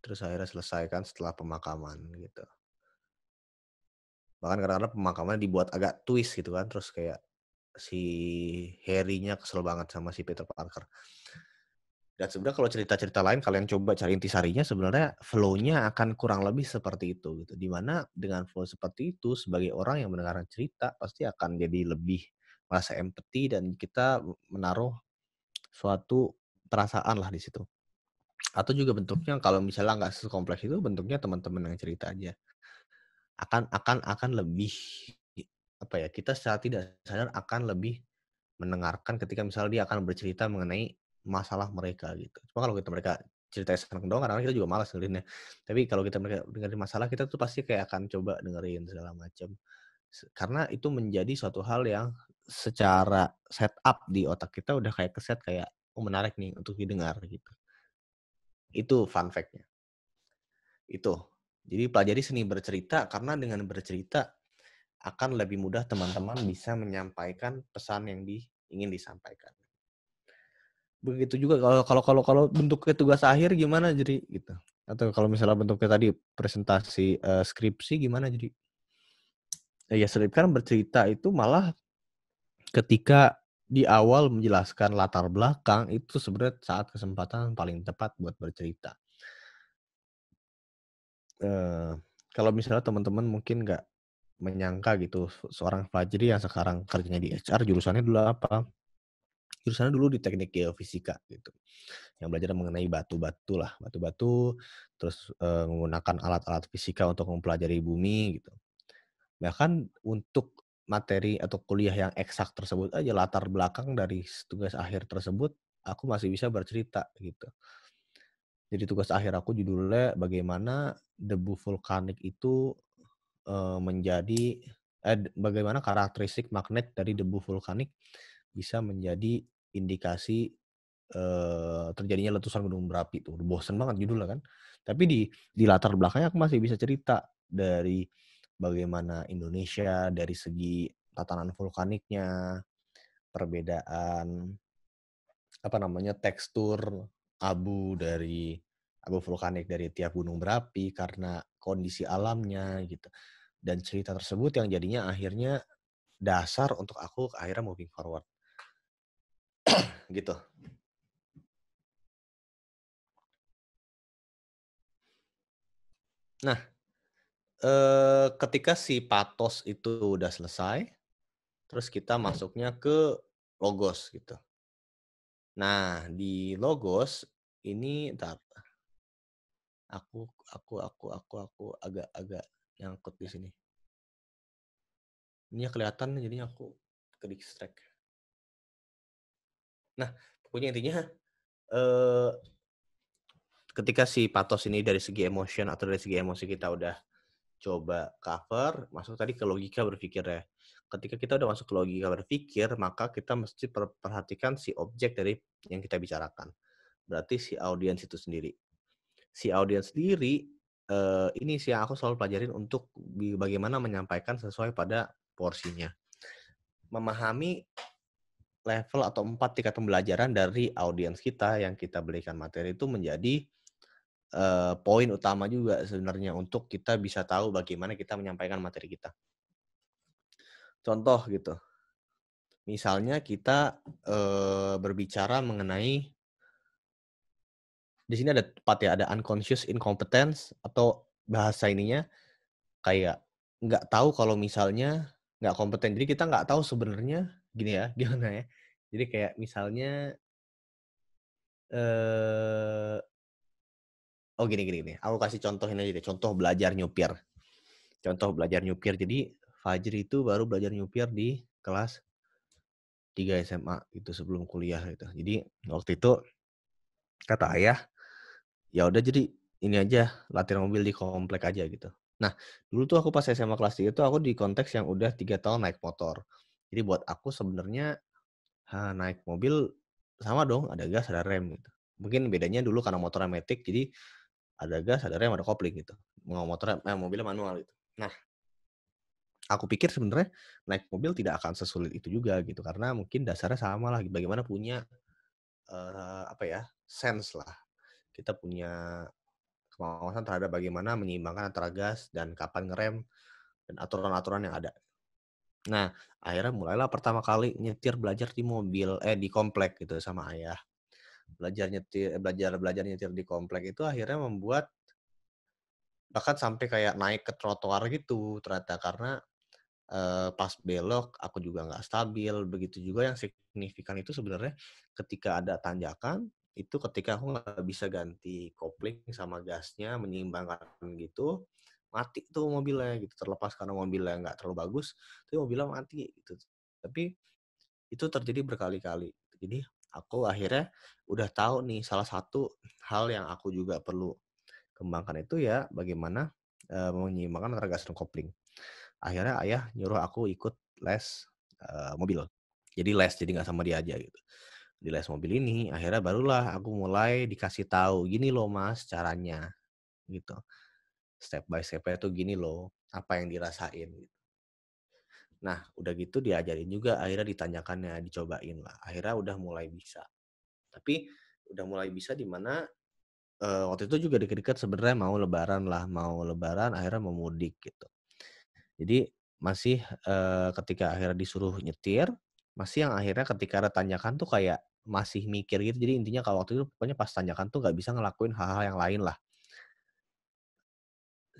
terus akhirnya selesaikan setelah pemakaman gitu. Bahkan kadang-kadang pemakamannya dibuat agak twist gitu kan, terus kayak si Harry-nya kesel banget sama si Peter Parker. Dan sebenarnya kalau cerita-cerita lain kalian coba cari intisarinya sebenarnya flow-nya akan kurang lebih seperti itu gitu. Dimana dengan flow seperti itu sebagai orang yang mendengarkan cerita pasti akan jadi lebih merasa empati dan kita menaruh suatu perasaan lah di situ. Atau juga bentuknya kalau misalnya nggak sekompleks itu bentuknya teman-teman yang cerita aja. Akan lebih apa ya, kita secara tidak sadar akan lebih mendengarkan ketika misalnya dia akan bercerita mengenai masalah mereka gitu. Cuma kalau mereka cerita seneng doang kadang-kadang kita juga malas dengerinnya. Tapi kalau mereka dengerin masalah kita tuh pasti kayak akan coba dengerin segala macam. Karena itu menjadi suatu hal yang secara setup di otak kita udah kayak keset kayak oh menarik nih untuk didengar gitu. Itu fun fact-nya. Itu. Jadi pelajari seni bercerita karena dengan bercerita akan lebih mudah teman-teman bisa menyampaikan pesan yang ingin disampaikan. Begitu juga kalau bentuknya tugas akhir gimana jadi gitu? Atau kalau misalnya bentuknya tadi presentasi, skripsi gimana jadi? Ya skrip kan bercerita itu malah ketika di awal menjelaskan latar belakang itu sebenarnya saat kesempatan paling tepat buat bercerita. Eee, Kalau misalnya teman-teman mungkin nggak menyangka gitu seorang Fajri yang sekarang kerjanya di HR jurusannya dulu apa, Jurusannya dulu di teknik geofisika gitu, yang belajar mengenai batu-batu lah, batu-batu, terus, menggunakan alat-alat fisika untuk mempelajari bumi gitu. Bahkan untuk materi atau kuliah yang eksak tersebut aja, latar belakang dari tugas akhir tersebut, aku masih bisa bercerita gitu. Jadi tugas akhir aku judulnya bagaimana debu vulkanik itu, menjadi bagaimana karakteristik magnet dari debu vulkanik bisa menjadi indikasi, terjadinya letusan gunung berapi tuh. Bosen banget judulnya kan. Tapi di latar belakangnya aku masih bisa cerita dari bagaimana Indonesia dari segi tatanan vulkaniknya, perbedaan apa namanya, tekstur abu vulkanik dari tiap gunung berapi karena kondisi alamnya gitu. Dan cerita tersebut yang jadinya akhirnya dasar untuk aku akhirnya moving forward gitu. Nah, ketika si patos itu udah selesai, terus kita masuknya ke logos gitu. Nah, di logos ini entar aku agak-agak nyangkut di sini. Ini kelihatan jadinya aku ke-distract. Nah, pokoknya intinya, eee, ketika si patos ini dari segi emotion atau dari segi emosi kita udah coba cover, masuk tadi ke logika berpikir ya. Ketika kita udah masuk ke logika berpikir, maka kita mesti perhatikan si objek dari yang kita bicarakan. Berarti si audiens itu sendiri. Si audiens sendiri, ini sih yang aku selalu pelajarin untuk bagaimana menyampaikan sesuai pada porsinya. Memahami level atau 4 tingkat pembelajaran dari audiens kita yang kita berikan materi itu menjadi, poin utama juga sebenarnya untuk kita bisa tahu bagaimana kita menyampaikan materi kita. Contoh gitu, misalnya kita, berbicara mengenai di sini ada 4 ya, ada unconscious incompetence atau bahasa ininya kayak nggak tahu kalau misalnya nggak kompeten. Jadi kita nggak tahu sebenarnya gini ya, gimana ya, jadi kayak misalnya, eee, oh gini, aku kasih contohin aja deh, contoh belajar nyupir. Contoh belajar nyupir, jadi Fajri itu baru belajar nyupir di kelas 3 SMA gitu sebelum kuliah gitu. Jadi waktu itu kata ayah, "Ya udah jadi ini aja, latihan mobil di komplek aja," gitu. Nah, dulu tuh aku pas SMA kelas 3 itu aku di konteks yang udah 3 tahun naik motor. Jadi buat aku sebenarnya, naik mobil sama dong, ada gas, ada rem gitu. Mungkin bedanya dulu karena motornya matic, jadi ada gas, ada rem, ada kopling gitu. Mobilnya manual gitu. Nah, aku pikir sebenarnya naik mobil tidak akan sesulit itu juga gitu, karena mungkin dasarnya sama lah, bagaimana punya, apa ya, sense lah. Kita punya pengawasan terhadap bagaimana menyeimbangkan antara gas dan kapan ngerem dan aturan-aturan yang ada. Nah, akhirnya mulailah pertama kali belajar di mobil di komplek gitu sama ayah. Belajar nyetir di komplek itu akhirnya membuat bahkan sampai kayak naik ke trotoar gitu ternyata karena, pas belok aku juga nggak stabil, begitu juga yang signifikan itu sebenarnya ketika ada tanjakan, itu ketika aku nggak bisa ganti kopling sama gasnya menyeimbangkan gitu, mati tuh mobilnya gitu, terlepas karena mobilnya nggak terlalu bagus, tapi mobilnya mati gitu. Tapi itu terjadi berkali-kali. Jadi aku akhirnya udah tahu nih salah satu hal yang aku juga perlu kembangkan itu ya bagaimana, menyeimbangkan antara gas dan kopling. Akhirnya ayah nyuruh aku ikut les, mobil. Jadi les, jadi nggak sama dia aja gitu. Di les mobil ini akhirnya barulah aku mulai dikasih tahu, "Gini loh Mas caranya," gitu. Step by step-nya tuh gini loh, apa yang dirasain gitu. Nah, udah gitu diajarin juga, akhirnya ditanyakannya, dicobain lah. Akhirnya udah mulai bisa. Tapi udah mulai bisa di mana, waktu itu juga deket-deket sebenarnya mau lebaran lah, mau lebaran akhirnya mau mudik gitu. Jadi masih, ketika akhirnya disuruh nyetir, masih yang akhirnya ketika ada tanjakan tuh kayak masih mikir gitu. Jadi intinya kalau waktu itu pokoknya pas tanjakan tuh nggak bisa ngelakuin hal-hal yang lain lah.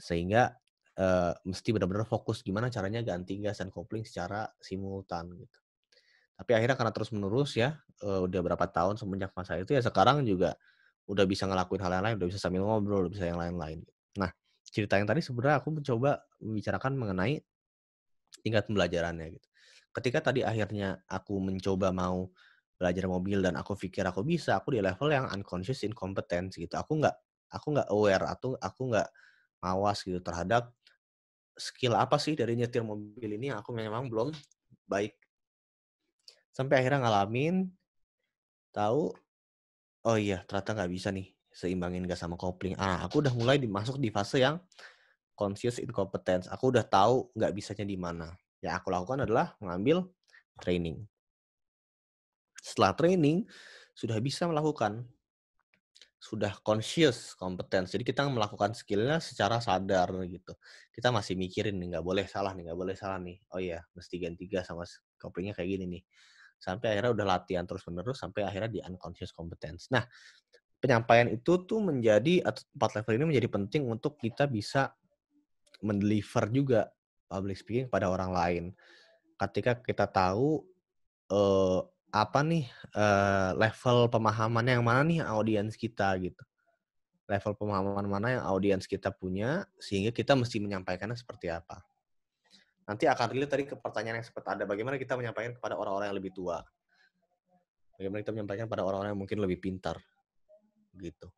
Sehingga, mesti benar-benar fokus gimana caranya ganti gas dan kopling secara simultan gitu. Tapi akhirnya karena terus-menerus ya, udah berapa tahun semenjak masa itu ya sekarang juga udah bisa ngelakuin hal yang lain, udah bisa sambil ngobrol, udah bisa yang lain-lain. Nah, cerita yang tadi sebenarnya aku mencoba membicarakan mengenai tingkat pembelajarannya gitu. Ketika tadi akhirnya aku mencoba mau belajar mobil dan aku pikir aku bisa, aku di level yang unconscious incompetence gitu. Aku nggak aware atau aku nggak mawas gitu terhadap skill apa sih dari nyetir mobil ini yang aku memang belum baik. Sampai akhirnya ngalamin, tahu, oh iya ternyata nggak bisa nih seimbangin gas sama kopling. Aku udah mulai masuk di fase yang conscious incompetence. Aku udah tahu nggak bisanya di mana. Yang aku lakukan adalah mengambil training. Setelah training, sudah bisa melakukan, sudah conscious competence. Jadi kita melakukan skillnya secara sadar gitu. Kita masih mikirin nih, nggak boleh salah nih, nggak boleh salah nih. Oh iya, mesti ganti gas sama koplingnya kayak gini nih. Sampai akhirnya udah latihan terus-menerus, sampai akhirnya di unconscious competence. Nah, penyampaian itu tuh menjadi, atau 4 level ini menjadi penting untuk kita bisa mendeliver juga public speaking pada orang lain. Ketika kita tahu eee, apa nih, level pemahaman yang mana nih audiens kita gitu. Level pemahaman mana yang audiens kita punya, sehingga kita mesti menyampaikannya seperti apa. Nanti akan relate tadi ke pertanyaan yang sempat ada, bagaimana kita menyampaikan kepada orang-orang yang lebih tua, bagaimana kita menyampaikan pada orang-orang yang mungkin lebih pintar, gitu.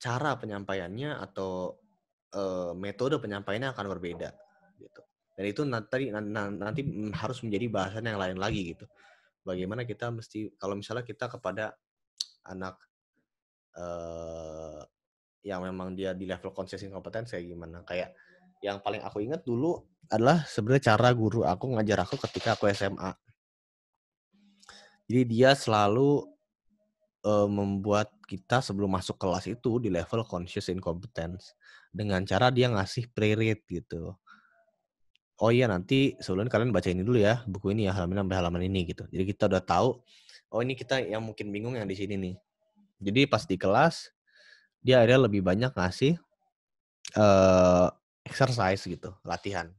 Cara penyampaiannya atau, metode penyampaiannya akan berbeda, gitu. Dan itu nanti harus menjadi bahasan yang lain lagi gitu. Bagaimana kita mesti, kalau misalnya kita kepada anak eee, yang memang dia di level conscious incompetence kayak gimana. Kayak yang paling aku ingat dulu adalah sebenarnya cara guru aku ngajar aku ketika aku SMA. Jadi dia selalu, membuat kita sebelum masuk kelas itu di level conscious incompetence, dengan cara dia ngasih pre-read gitu. "Oh iya nanti sebelumnya kalian baca ini dulu ya, buku ini ya, halaman sampai halaman ini," gitu. Jadi kita udah tahu, oh ini kita yang mungkin bingung yang di sini nih. Jadi pas di kelas, dia akhirnya lebih banyak ngasih Eee, exercise gitu, latihan.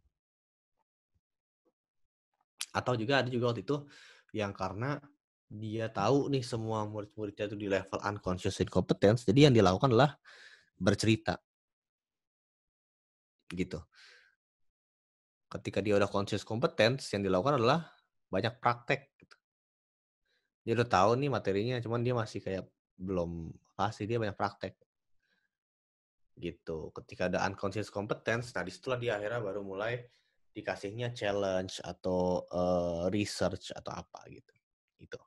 Atau juga ada juga waktu itu yang karena dia tahu nih semua murid-muridnya itu di level unconscious incompetence, jadi yang dilakukan adalah bercerita, gitu. Ketika dia udah conscious competence, yang dilakukan adalah banyak praktek gitu. Dia udah tahu nih materinya, cuman dia masih kayak belum fasih, dia banyak praktek, gitu. Ketika ada unconscious competence, nah disitulah dia akhirnya baru mulai dikasihnya challenge atau, research atau apa gitu, gitu.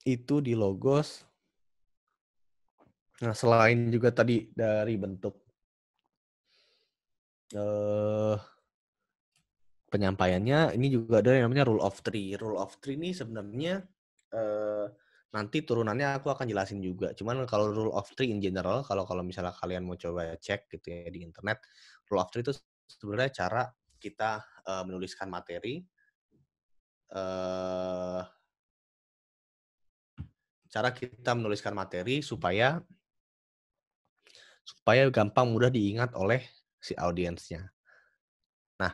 Itu di Logos. Nah, selain juga tadi dari bentuk, eee, penyampaiannya, ini juga ada yang namanya rule of three. Rule of three ini sebenarnya, eee, nanti turunannya aku akan jelasin juga. Cuman kalau rule of three in general, kalau kalau misalnya kalian mau coba cek gitu ya di internet, rule of three itu sebenarnya cara kita, menuliskan materi, eee, cara kita menuliskan materi supaya supaya gampang mudah diingat oleh si audiensnya. Nah,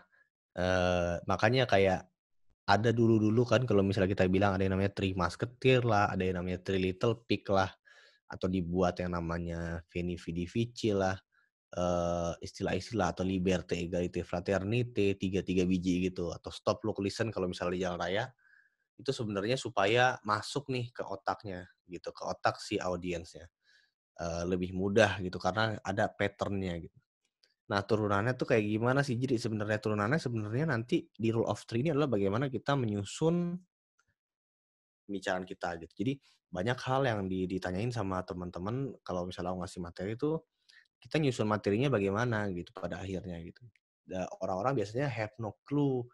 makanya kayak ada dulu-dulu kan kalau misalnya kita bilang ada yang namanya Three Musketeer lah, ada yang namanya Three Little Pig lah, atau dibuat yang namanya Veni Vidi Vici lah, istilah-istilah atau Liberté, Égalité, Fraternité, tiga biji gitu, atau Stop Look Listen kalau misalnya di jalan raya, itu sebenarnya supaya masuk nih ke otaknya gitu, ke otak si audiensnya, lebih mudah gitu karena ada pattern-nya gitu. Nah, turunannya tuh kayak gimana sih? Jadi sebenarnya turunannya sebenarnya nanti di rule of three ini adalah bagaimana kita menyusun pembicaraan kita gitu. Jadi banyak hal yang ditanyain sama teman-teman kalau misalnya aku ngasih materi itu, kita nyusun materinya bagaimana gitu pada akhirnya gitu. Orang-orang biasanya have no clue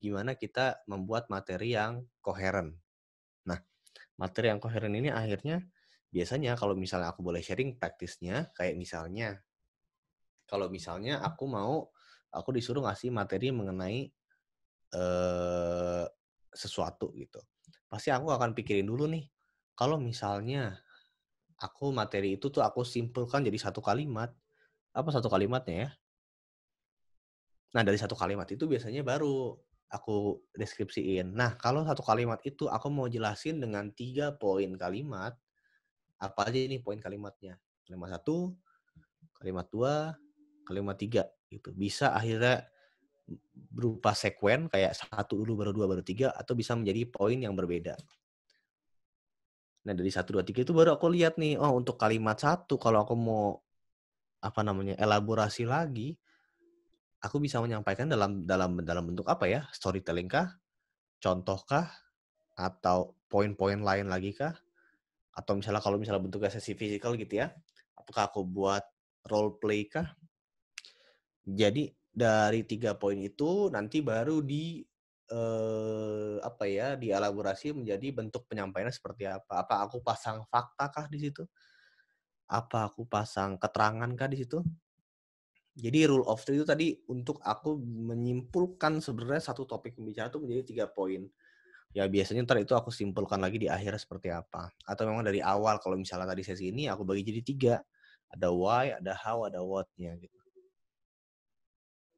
gimana kita membuat materi yang koheren. Nah, materi yang koheren ini akhirnya biasanya kalau misalnya aku boleh sharing praktisnya, kayak misalnya kalau misalnya aku disuruh ngasih materi mengenai, sesuatu gitu. Pasti aku akan pikirin dulu nih, kalau misalnya aku materi itu tuh aku simpulkan jadi satu kalimat, apa satu kalimatnya ya? Nah, dari satu kalimat itu biasanya baru aku deskripsiin. Nah, kalau satu kalimat itu aku mau jelasin dengan 3 poin kalimat, apa aja ini poin kalimatnya? Kalimat satu, kalimat 2, kalimat 3 gitu. Bisa akhirnya berupa sekuen kayak satu dulu baru 2 baru 3 atau bisa menjadi poin yang berbeda. Nah, dari satu 2 3 itu baru aku lihat nih, oh untuk kalimat satu kalau aku mau elaborasi lagi, aku bisa menyampaikan dalam bentuk apa ya? Storytelling kah? Contoh kah? Atau poin-poin lain lagi kah? Atau misalnya kalau misalnya bentuknya sesi fisikal gitu ya, apakah aku buat role play kah? Jadi dari 3 poin itu nanti baru dielaborasi menjadi bentuk penyampaiannya seperti apa. Apa aku pasang fakta kah di situ? Apa aku pasang keterangan kah di situ? Jadi rule of three itu tadi untuk aku menyimpulkan sebenarnya satu topik pembicaraan itu menjadi 3 poin. Ya biasanya ntar itu aku simpulkan lagi di akhir seperti apa. Atau memang dari awal kalau misalnya tadi sesi ini aku bagi jadi 3. Ada why, ada how, ada what-nya gitu.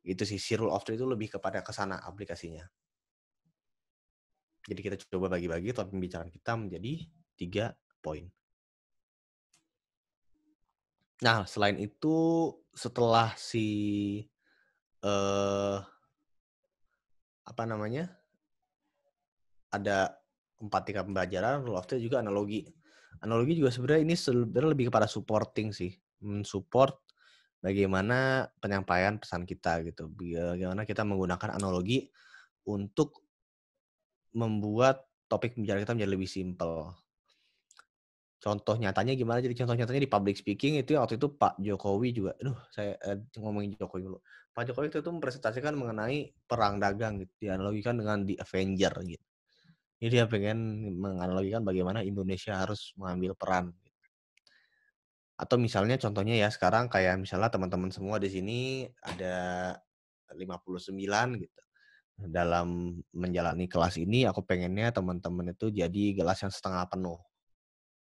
Itu sih si rule of three itu lebih kepada ke sana aplikasinya. Jadi kita coba bagi-bagi topik pembicaraan kita menjadi 3 poin. Nah, selain itu setelah eh apa namanya? Ada 4 tingkat pembelajaran, rule of three juga analogi. Analogi juga sebenarnya ini sebenarnya lebih kepada supporting sih. Mensupport bagaimana penyampaian pesan kita gitu. Bagaimana kita menggunakan analogi untuk membuat topik pembicaraan kita menjadi lebih simpel. Contoh nyatanya gimana? Jadi contoh nyatanya di public speaking itu waktu itu Pak Jokowi juga, saya ngomongin Jokowi dulu. Pak Jokowi itu mempresentasikan mengenai perang dagang gitu, dianalogikan dengan The Avenger gitu. Jadi dia pengen menganalogikan bagaimana Indonesia harus mengambil peran. Atau misalnya contohnya ya sekarang kayak misalnya teman-teman semua di sini ada 59 gitu. Dalam menjalani kelas ini aku pengennya teman-teman itu jadi gelas yang setengah penuh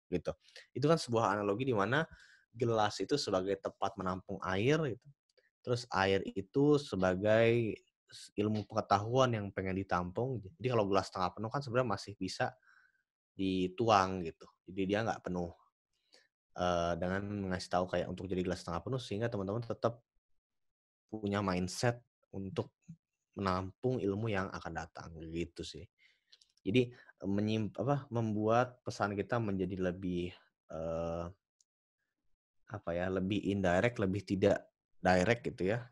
gitu. Itu kan sebuah analogi di mana gelas itu sebagai tempat menampung air gitu. Terus air itu sebagai ilmu pengetahuan yang pengen ditampung. Jadi kalau gelas setengah penuh kan sebenarnya masih bisa dituang gitu. Jadi dia nggak penuh. Dengan ngasih tahu kayak untuk jadi gelas setengah penuh sehingga teman-teman tetap punya mindset untuk menampung ilmu yang akan datang gitu sih. Jadi membuat pesan kita menjadi lebih eh, lebih indirect, lebih tidak direct gitu ya,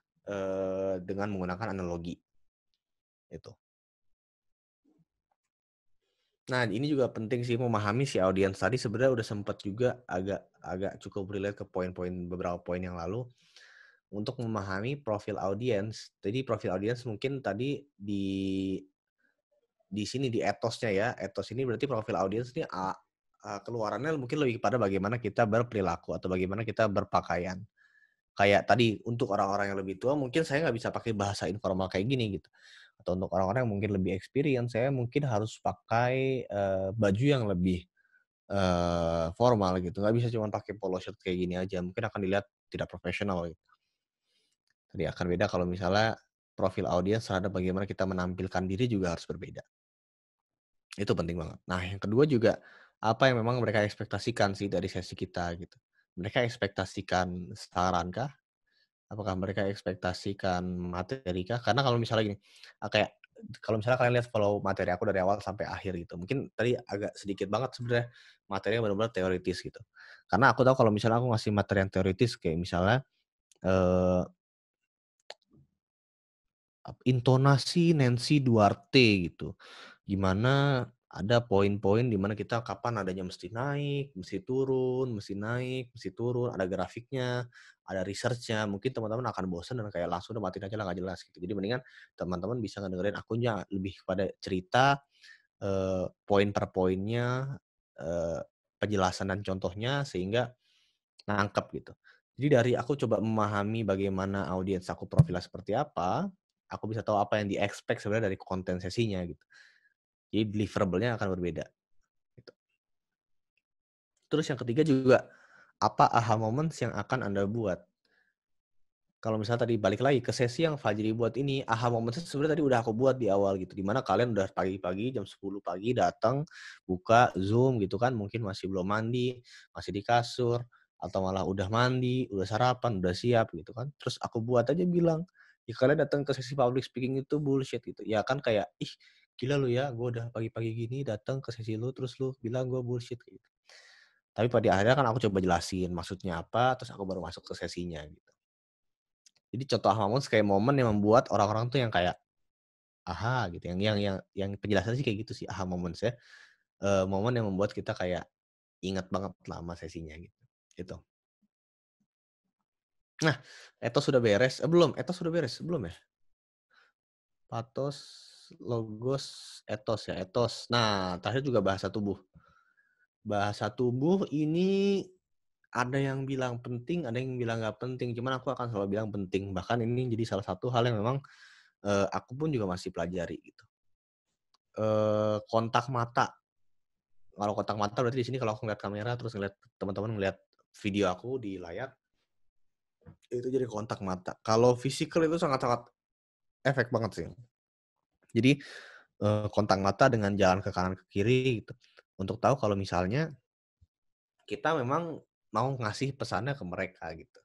dengan menggunakan analogi itu. Nah, ini juga penting sih memahami si audiens tadi sebenarnya udah sempat juga agak cukup relate ke beberapa poin yang lalu untuk memahami profil audiens. Jadi profil audiens mungkin tadi di sini di etosnya ya. Etos ini berarti profil audiens ini keluarannya mungkin lebih kepada bagaimana kita berperilaku atau bagaimana kita berpakaian. Kayak tadi untuk orang-orang yang lebih tua mungkin saya nggak bisa pakai bahasa informal kayak gini gitu. Atau untuk orang-orang yang mungkin lebih experience saya mungkin harus pakai baju yang lebih formal gitu. Nggak bisa cuma pakai polo shirt kayak gini aja. Mungkin akan dilihat tidak profesional gitu. Jadi akan beda kalau misalnya profil audiens terhadap bagaimana kita menampilkan diri juga harus berbeda. Itu penting banget. Nah, yang kedua juga apa yang memang mereka ekspektasikan sih dari sesi kita gitu. Mereka ekspektasikan saran kah? Apakah mereka ekspektasikan materi kah? Karena kalau misalnya gini, kayak kalau misalnya kalian lihat follow materi aku dari awal sampai akhir gitu, mungkin tadi agak sedikit banget sebenarnya materi yang benar-benar teoritis gitu. Karena aku tahu kalau misalnya aku ngasih materi yang teoritis kayak misalnya eh, intonasi Nancy Duarte gitu. Gimana ada poin-poin di mana kita kapan adanya mesti naik, mesti turun, mesti naik, mesti turun, ada grafiknya, ada research-nya. Mungkin teman-teman akan bosan dan kayak langsung udah matiin aja lah nggak jelas gitu. Jadi mendingan teman-teman bisa ngedengerin akunya lebih kepada cerita poin per poinnya, penjelasan dan contohnya sehingga nangkep gitu. Jadi dari aku coba memahami bagaimana audiens aku profilnya seperti apa, aku bisa tahu apa yang di-expect sebenarnya dari konten sesinya gitu. Jadi deliverable-nya akan berbeda gitu. Terus yang ketiga juga apa aha moments yang akan Anda buat. kalau misalnya tadi balik lagi ke sesi yang Fajri buat ini, aha moment-nya sebenarnya tadi udah aku buat di awal gitu, di mana kalian udah pagi-pagi jam 10 pagi datang, buka Zoom gitu kan, mungkin masih belum mandi, masih di kasur, atau malah udah mandi, udah sarapan, udah siap gitu kan. Terus aku buat aja bilang, "Ya kalian datang ke sesi public speaking itu bullshit," gitu. Ya kan kayak, "Ih, gila lu ya, gue udah pagi-pagi gini datang ke sesi lu, terus lu bilang gue bullshit," gitu. Tapi pada akhirnya kan aku coba jelasin maksudnya apa, terus aku baru masuk ke sesinya gitu. Jadi contoh aha moments kayak momen yang membuat orang-orang tuh yang kayak, "Aha," gitu, yang penjelasannya sih kayak gitu sih, aha moments ya, momen yang membuat kita kayak inget banget lah sama sesinya gitu, gitu. Nah, etos sudah beres belum? Etos sudah beres? Belum ya? Pathos, logos, etos ya, etos. Nah, terakhir juga bahasa tubuh. Bahasa tubuh ini ada yang bilang penting, ada yang bilang nggak penting, cuman aku akan selalu bilang penting. Bahkan ini jadi salah satu hal yang memang, aku pun juga masih pelajari gitu. Kontak mata. Kalau kontak mata berarti di sini kalau aku ngeliat kamera terus ngeliat teman-teman ngeliat video aku di layar, itu jadi kontak mata. Kalau physical itu sangat-sangat efek banget sih. Jadi, kontak mata dengan jalan ke kanan ke kiri gitu, untuk tahu kalau misalnya kita memang mau ngasih pesannya ke mereka gitu.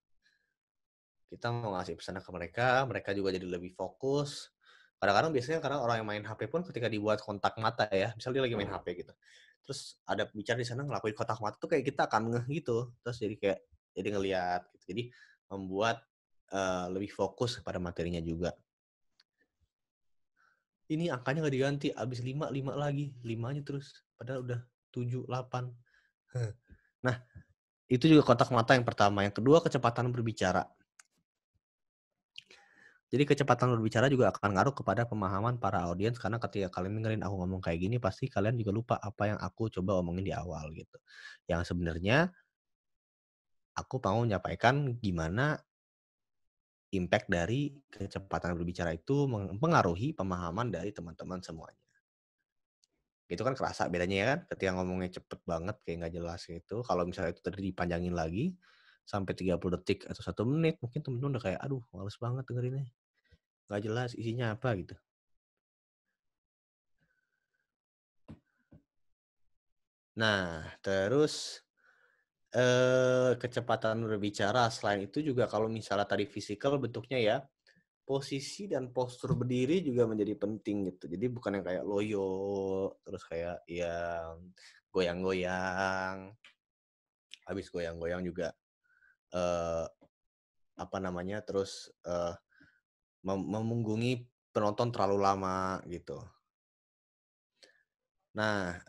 Kita mau ngasih pesannya ke mereka, mereka juga jadi lebih fokus. Kadang-kadang biasanya karena orang yang main HP pun ketika dibuat kontak mata ya, misalnya dia lagi main HP gitu, terus ada bicara di sana ngelakuin kontak mata tuh kayak kita akan ngeh gitu, terus jadi kayak jadi ngelihat gitu. Jadi membuat, lebih fokus kepada materinya juga. Ini angkanya nggak diganti, habis 5 5 lagi, 5-nya terus, padahal udah 7 8. Nah, itu juga kontak mata yang pertama, yang kedua kecepatan berbicara. Jadi kecepatan berbicara juga akan ngaruh kepada pemahaman para audiens karena ketika kalian dengerin aku ngomong kayak gini pasti kalian juga lupa apa yang aku coba omongin di awal gitu. Yang sebenarnya aku mau menyampaikan gimana impact dari kecepatan berbicara itu mempengaruhi pemahaman dari teman-teman semuanya. Itu kan kerasa bedanya ya kan ketika ngomongnya cepet banget kayak nggak jelas gitu. Kalau misalnya itu tadi dipanjangin lagi sampai 30 detik atau 1 menit mungkin temen-temen udah kayak aduh males banget dengerinnya. Nggak jelas isinya apa gitu. Nah, terus, kecepatan berbicara, selain itu juga kalau misalnya tadi fisikal bentuknya ya, posisi dan postur berdiri juga menjadi penting gitu. Jadi bukan yang kayak loyo, terus kayak yang goyang-goyang, habis goyang-goyang juga, eee, apa namanya, terus, memunggungi penonton terlalu lama gitu. Nah,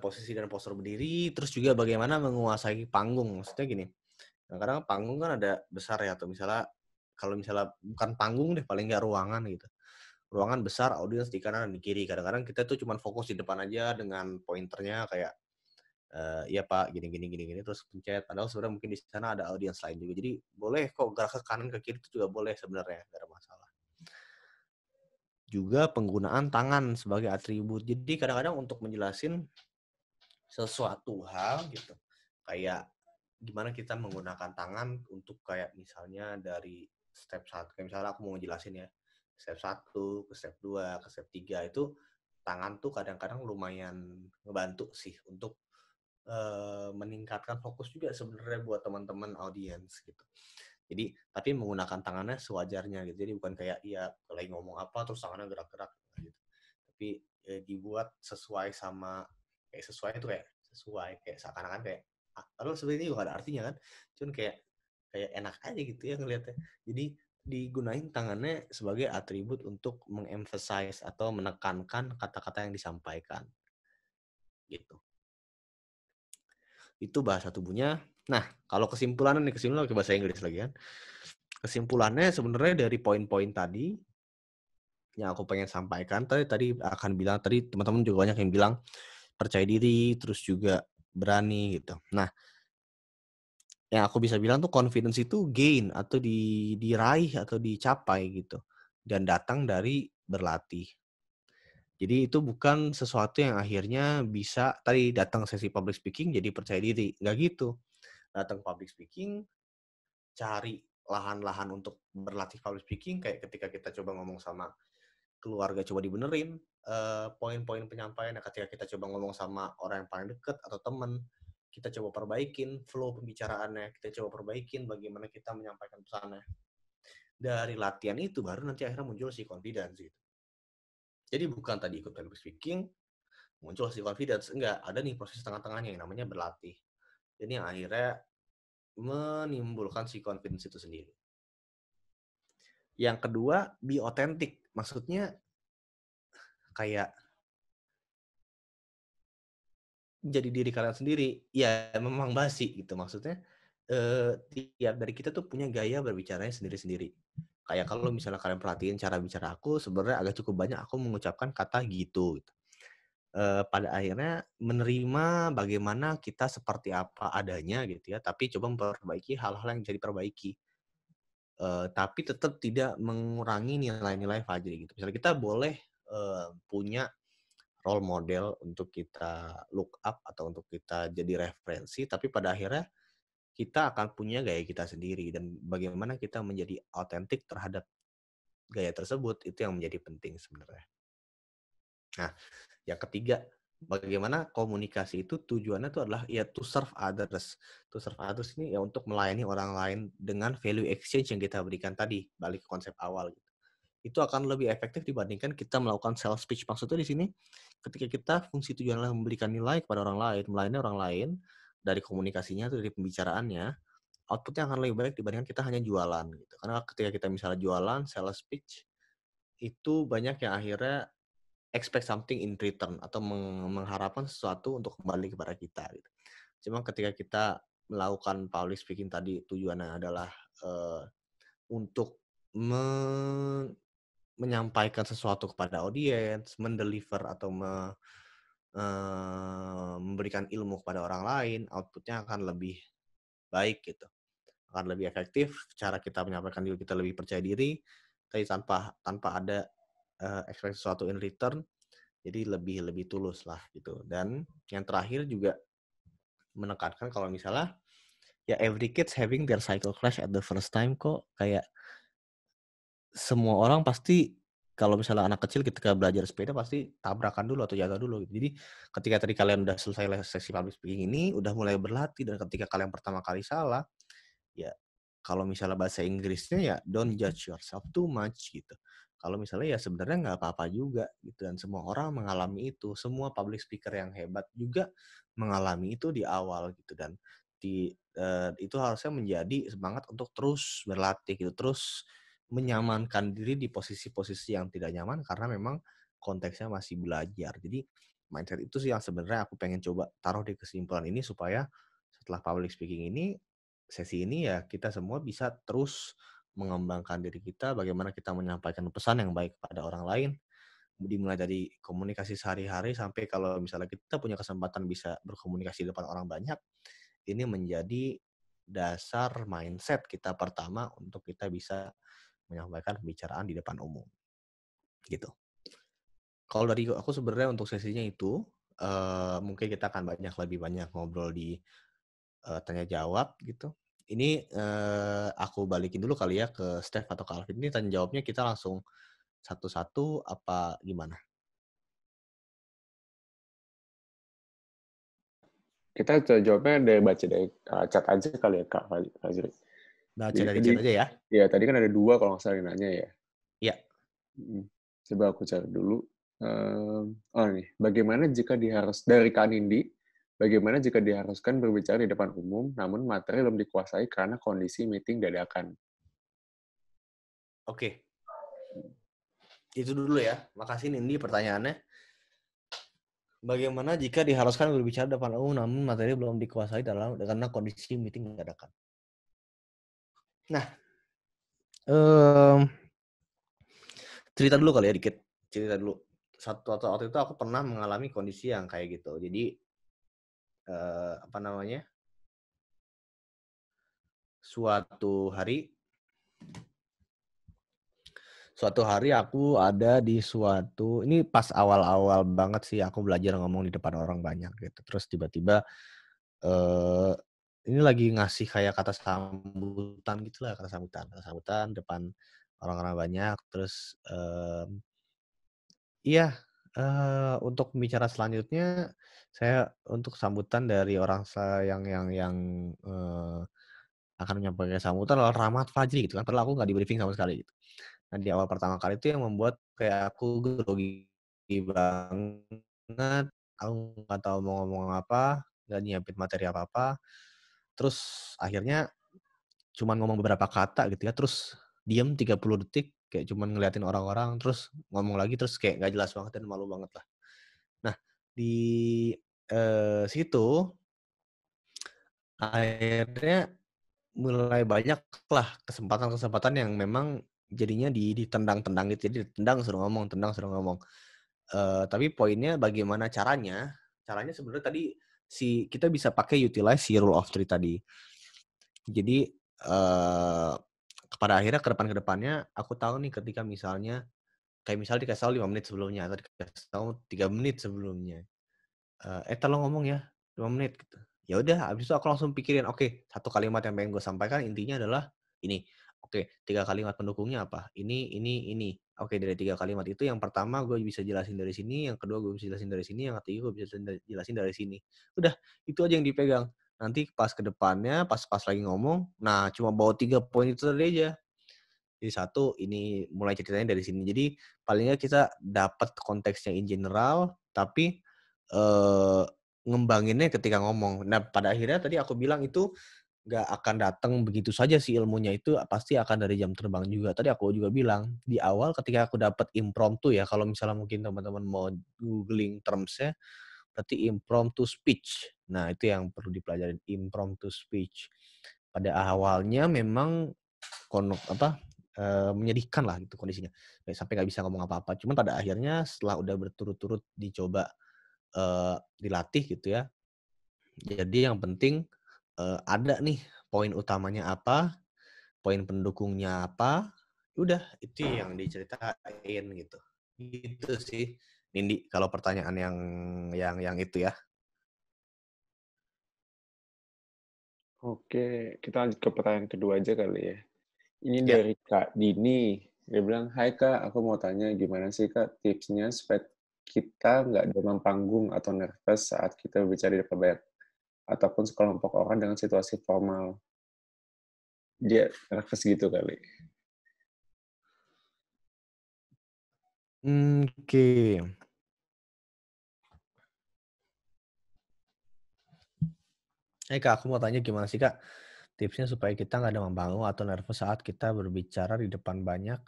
posisi dan postur berdiri, terus juga bagaimana menguasai panggung. Maksudnya gini, kadang-kadang panggung kan ada besar ya, atau misalnya kalau misalnya bukan panggung deh, paling nggak ruangan gitu. Ruangan besar, audiens di kanan dan di kiri. Kadang-kadang kita tuh cuman fokus di depan aja dengan pointernya kayak, "Iya Pak, gini gini gini gini," terus pencet. Padahal sebenarnya mungkin di sana ada audiens lain juga. Jadi boleh kok gerak ke kanan ke kiri itu juga boleh sebenarnya, nggak ada masalah. Juga penggunaan tangan sebagai atribut. Jadi kadang-kadang untuk menjelasin sesuatu hal gitu, kayak gimana kita menggunakan tangan untuk kayak misalnya dari step 1 kayak misalnya aku mau ngejelasin ya, step 1 ke step 2 ke step 3 itu tangan tuh kadang-kadang lumayan ngebantu sih untuk, meningkatkan fokus juga sebenarnya buat teman-teman audiens gitu. Jadi tapi menggunakan tangannya sewajarnya gitu, jadi bukan kayak ya lagi ngomong apa terus tangannya gerak-gerak gitu. Tapi, dibuat sesuai sama kayak sesuai itu kayak sesuai, kayak seakan-akan kayak padahal sebenarnya juga nggak ada artinya kan, cuman kayak kayak enak aja gitu ya ngelihatnya. Jadi digunain tangannya sebagai atribut untuk meng-emphasize atau menekankan kata-kata yang disampaikan, gitu. Itu bahasa tubuhnya. Nah, kalau kesimpulannya nih, kesimpulan pakai bahasa Inggris lagi kan. Kesimpulannya sebenarnya dari poin-poin tadi yang aku pengen sampaikan, tadi tadi akan bilang tadi teman-teman juga banyak yang bilang percaya diri, terus juga berani gitu. Nah, yang aku bisa bilang tuh confidence itu gain atau diraih atau dicapai gitu dan datang dari berlatih. Jadi itu bukan sesuatu yang akhirnya bisa tadi datang sesi public speaking jadi percaya diri, nggak gitu. Datang public speaking, cari lahan-lahan untuk berlatih public speaking, kayak ketika kita coba ngomong sama keluarga coba dibenerin poin-poin penyampaian, ketika kita coba ngomong sama orang yang paling deket atau teman, kita coba perbaikin flow pembicaraannya, kita coba perbaikin bagaimana kita menyampaikan pesannya. Dari latihan itu baru nanti akhirnya muncul si confidence gitu. Jadi bukan tadi ikut public speaking muncul si confidence, enggak, ada nih proses tengah-tengahnya yang namanya berlatih. Ini yang akhirnya menimbulkan si confidence itu sendiri. Yang kedua, be authentic. Maksudnya kayak jadi diri kalian sendiri. Ya memang basi gitu. Maksudnya tiap dari kita tuh punya gaya berbicaranya sendiri-sendiri. Kayak kalau misalnya kalian perhatiin cara bicara aku, sebenarnya agak cukup banyak aku mengucapkan kata gitu. Pada akhirnya menerima bagaimana kita seperti apa adanya gitu ya, tapi coba memperbaiki hal-hal yang bisa diperbaiki. Tapi tetap tidak mengurangi nilai-nilai Fajri gitu. Misalnya kita boleh punya role model untuk kita look up atau untuk kita jadi referensi, tapi pada akhirnya kita akan punya gaya kita sendiri dan bagaimana kita menjadi autentik terhadap gaya tersebut itu yang menjadi penting sebenarnya. Nah, yang ketiga, bagaimana komunikasi itu tujuannya itu adalah ya to serve others. To serve others ini ya untuk melayani orang lain dengan value exchange yang kita berikan tadi, balik ke konsep awal gitu. Itu akan lebih efektif dibandingkan kita melakukan self speech. Maksudnya di sini ketika kita fungsi tujuannya memberikan nilai kepada orang lain, melayani orang lain dari komunikasinya atau dari pembicaraannya, outputnya akan lebih baik dibandingkan kita hanya jualan gitu. Karena ketika kita misalnya jualan, sales speech, itu banyak yang akhirnya expect something in return atau mengharapkan sesuatu untuk kembali kepada kita gitu. Cuma ketika kita melakukan public speaking tadi tujuannya adalah untuk menyampaikan sesuatu kepada audiens, mendeliver atau memberikan ilmu kepada orang lain, outputnya akan lebih baik gitu. Akan lebih efektif, cara kita menyampaikan diri kita lebih percaya diri, tapi tanpa ada expect sesuatu in return, jadi lebih tulus lah gitu. Dan yang terakhir juga menekankan kalau misalnya ya every kids having their cycle crash at the first time kok, kayak semua orang pasti kalau misalnya anak kecil ketika belajar sepeda pasti tabrakan dulu atau jatuh dulu. Jadi ketika tadi kalian udah selesai sesi public speaking ini, udah mulai berlatih dan ketika kalian pertama kali salah, ya kalau misalnya bahasa Inggrisnya ya don't judge yourself too much gitu. Kalau misalnya ya sebenarnya nggak apa-apa juga gitu dan semua orang mengalami itu. Semua public speaker yang hebat juga mengalami itu di awal gitu dan itu harusnya menjadi semangat untuk terus berlatih gitu, terus menyamankan diri di posisi-posisi yang tidak nyaman karena memang konteksnya masih belajar. Jadi mindset itu sih yang sebenarnya aku pengen coba taruh di kesimpulan ini supaya setelah public speaking ini, sesi ini ya kita semua bisa terus mengembangkan diri kita, bagaimana kita menyampaikan pesan yang baik kepada orang lain, dimulai dari komunikasi sehari-hari sampai kalau misalnya kita punya kesempatan bisa berkomunikasi di depan orang banyak, ini menjadi dasar mindset kita pertama untuk kita bisa menyampaikan pembicaraan di depan umum. Gitu. Kalau dari aku sebenarnya untuk sesinya itu, mungkin kita akan lebih banyak ngobrol di tanya jawab gitu. Ini aku balikin dulu kali ya ke Steph atau ke Alvin. Ini tanya jawabnya kita langsung satu-satu apa gimana? Kita jawabnya dari baca dari chat aja kali ya Kak Fajri. Baca Jadi dari tadi chat aja ya. ya tadi kan ada 2 kalau nggak salah yang nanya ya. Iya. Coba aku cari dulu. Oh nih, bagaimana jika dari Kak Nindi, bagaimana jika diharuskan berbicara di depan umum, namun materi belum dikuasai karena kondisi meeting dadakan? Oke. Itu dulu ya. Makasih Nindi pertanyaannya. Bagaimana jika diharuskan berbicara depan umum namun materi belum dikuasai karena kondisi meeting dadakan? Nah, cerita dulu kali ya dikit. Cerita dulu. Waktu itu aku pernah mengalami kondisi yang kayak gitu. Jadi apa namanya? Suatu hari aku ada di ini pas awal-awal banget sih aku belajar ngomong di depan orang banyak gitu. Terus tiba-tiba ini lagi ngasih kayak kata sambutan gitulah, kata sambutan depan orang-orang banyak, terus, iya, untuk pembicara selanjutnya, saya untuk sambutan dari orang yang, eee, akan menyampaikan sambutan adalah Rahmat Fajri gitu kan, padahal aku nggak di-briefing sama sekali gitu. Nah, di awal pertama kali itu yang membuat kayak aku grogi banget, aku nggak tahu mau ngomong apa, nggak nyiapin materi apa-apa, terus akhirnya cuman ngomong beberapa kata gitu ya, terus diem 30 detik, kayak cuman ngeliatin orang-orang, terus ngomong lagi, terus kayak nggak jelas banget dan malu banget lah. Nah, di, situ akhirnya mulai banyaklah kesempatan-kesempatan yang memang jadinya ditendang-tendang gitu, jadi ditendang suruh ngomong. Tapi poinnya bagaimana caranya, caranya sebenarnya tadi kita bisa pakai utilize si rule of three tadi. Jadi, pada akhirnya ke depannya aku tahu nih ketika misalnya kayak misalnya dikasih tahu 5 menit sebelumnya atau dikasih tahu 3 menit sebelumnya. Tolong ngomong ya, 5 menit," gitu. Ya udah, habis itu aku langsung pikirin, oke, satu kalimat yang pengen gue sampaikan intinya adalah ini. Oke, 3 kalimat pendukungnya apa? Ini. Oke, dari 3 kalimat itu yang pertama gue bisa jelasin dari sini, yang kedua gue bisa jelasin dari sini, yang ketiga gue bisa jelasin dari sini. Udah, itu aja yang dipegang. Nanti pas ke depannya, pas lagi ngomong, nah cuma bawa 3 poin itu tadi aja. Jadi satu, ini mulai ceritanya dari sini. Jadi paling nggak kita dapat konteksnya in general, tapi, eee, ngembanginnya ketika ngomong. Nah, pada akhirnya tadi aku bilang itu nggak akan datang begitu saja sih ilmunya, itu pasti akan dari jam terbang juga. Tadi aku juga bilang, di awal ketika aku dapat impromptu ya, kalau misalnya mungkin teman-teman mau googling terms-nya, berarti impromptu speech. Nah, itu yang perlu dipelajarin, impromptu speech. Pada awalnya memang menyedihkan lah gitu kondisinya, kayak sampai nggak bisa ngomong apa-apa. Cuman pada akhirnya setelah udah berturut-turut dicoba, dilatih gitu ya, jadi yang penting, ada nih poin utamanya apa, poin pendukungnya apa, udah itu yang diceritain gitu. Gitu sih, Nindi, kalau pertanyaan yang itu ya. Oke, kita lanjut ke pertanyaan kedua aja kali ya. Ini Ya. dari Kak Dini. Dia bilang, "Hai Kak, aku mau tanya gimana sih Kak tipsnya supaya kita nggak demam panggung atau nervous saat kita berbicara di depan banyak ataupun sekelompok orang dengan situasi formal." Dia nervous gitu kali. Oke. Kak, aku mau tanya gimana sih Kak, tipsnya supaya kita nggak demam panggung atau nervous saat kita berbicara di depan banyak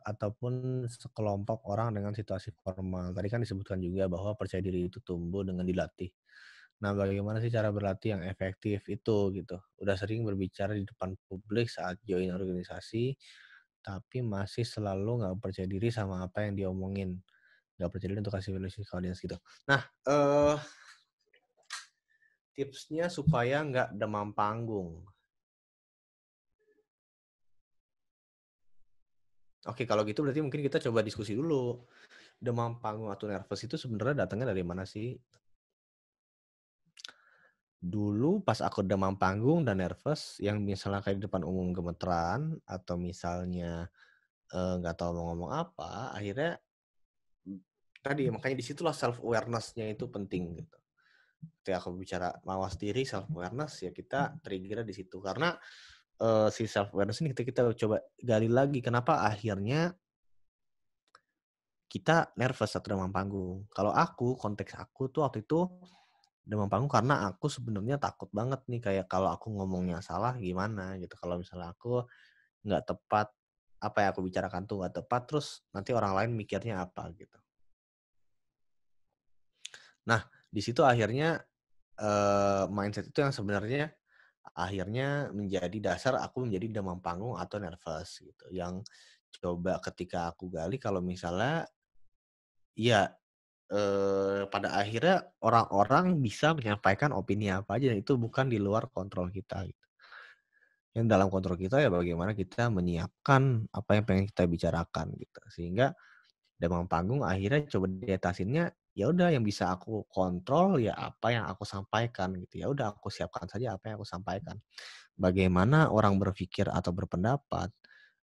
ataupun sekelompok orang dengan situasi formal. Tadi kan disebutkan juga bahwa percaya diri itu tumbuh dengan dilatih. Nah, bagaimana sih cara berlatih yang efektif itu gitu? Udah sering berbicara di depan publik saat join organisasi, tapi masih selalu nggak percaya diri sama apa yang diomongin. Nggak percaya diri untuk kasih value ke audiens gitu. Nah, tipsnya supaya nggak demam panggung. Oke, kalau gitu berarti mungkin kita coba diskusi dulu. Demam panggung atau nervous itu sebenarnya datangnya dari mana sih? Dulu pas aku demam panggung dan nervous, yang misalnya kayak di depan umum gemeteran, atau misalnya, nggak tahu mau ngomong apa, akhirnya tadi makanya di situlah self awareness-nya itu penting gitu. Ketika aku bicara mawas diri, self awareness, ya kita trigger-nya di situ. Karena, si self awareness ini kita coba gali lagi, kenapa akhirnya kita nervous atau demam panggung. Kalau aku, konteks aku tuh waktu itu demam panggung karena aku sebenarnya takut banget nih kayak kalau aku ngomongnya salah gimana gitu. Kalau misalnya aku nggak tepat, apa yang aku bicarakan tuh nggak tepat, terus nanti orang lain mikirnya apa gitu. Nah, di situ akhirnya, mindset itu yang sebenarnya akhirnya menjadi dasar aku menjadi demam panggung atau nervous gitu. Yang coba ketika aku gali kalau misalnya ya, pada akhirnya orang-orang bisa menyampaikan opini apa aja dan itu bukan di luar kontrol kita gitu. Yang dalam kontrol kita ya bagaimana kita menyiapkan apa yang pengen kita bicarakan gitu. Sehingga demam panggung akhirnya coba diatasinnya ya udah yang bisa aku kontrol ya apa yang aku sampaikan gitu. Ya udah aku siapkan saja apa yang aku sampaikan. Bagaimana orang berpikir atau berpendapat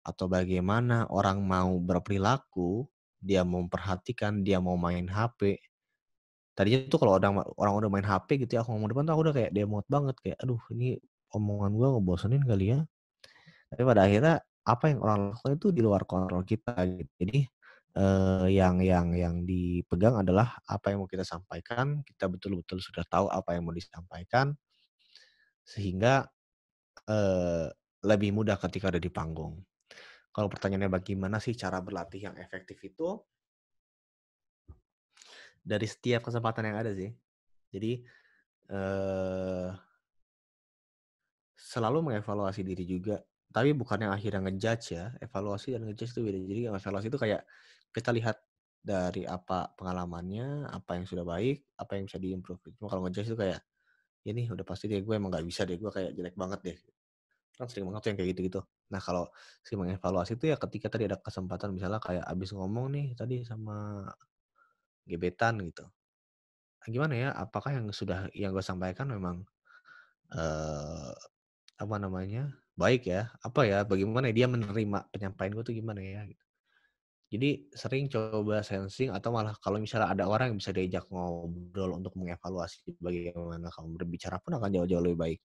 atau bagaimana orang mau berperilaku, dia mau memperhatikan, dia mau main HP. Tadinya tuh kalau orang udah main HP gitu ya, aku ngomong depan tuh aku udah kayak demot banget kayak, aduh ini omongan gua ngebosenin kali ya. Tapi pada akhirnya apa yang orang lakukan itu di luar kontrol kita gitu. Jadi yang dipegang adalah apa yang mau kita sampaikan, kita betul-betul sudah tahu apa yang mau disampaikan, sehingga eee, lebih mudah ketika ada di panggung. Kalau pertanyaannya bagaimana sih cara berlatih yang efektif itu, dari setiap kesempatan yang ada sih. Jadi, eee, selalu mengevaluasi diri juga, tapi bukan yang akhirnya nge-judge ya, evaluasi dan nge-judge itu beda. Jadi evaluasi itu kayak kita lihat dari apa pengalamannya, apa yang sudah baik, apa yang bisa di-improve. Cuma kalau nge-judge itu kayak, "Ya nih udah pasti deh gue emang nggak bisa deh, gue kayak jelek banget deh." Kan sering banget tuh yang kayak gitu-gitu. Nah kalau si mengevaluasi itu ya ketika tadi ada kesempatan misalnya kayak abis ngomong nih tadi sama gebetan gitu. Ah, gimana ya, apakah yang gue sampaikan memang, eee, apa namanya, baik ya? Apa ya, bagaimana ya dia menerima penyampaian gue tuh gimana ya, gitu. Jadi sering coba sensing atau malah kalau misalnya ada orang yang bisa diajak ngobrol untuk mengevaluasi bagaimana kamu berbicara pun akan jauh-jauh lebih baik.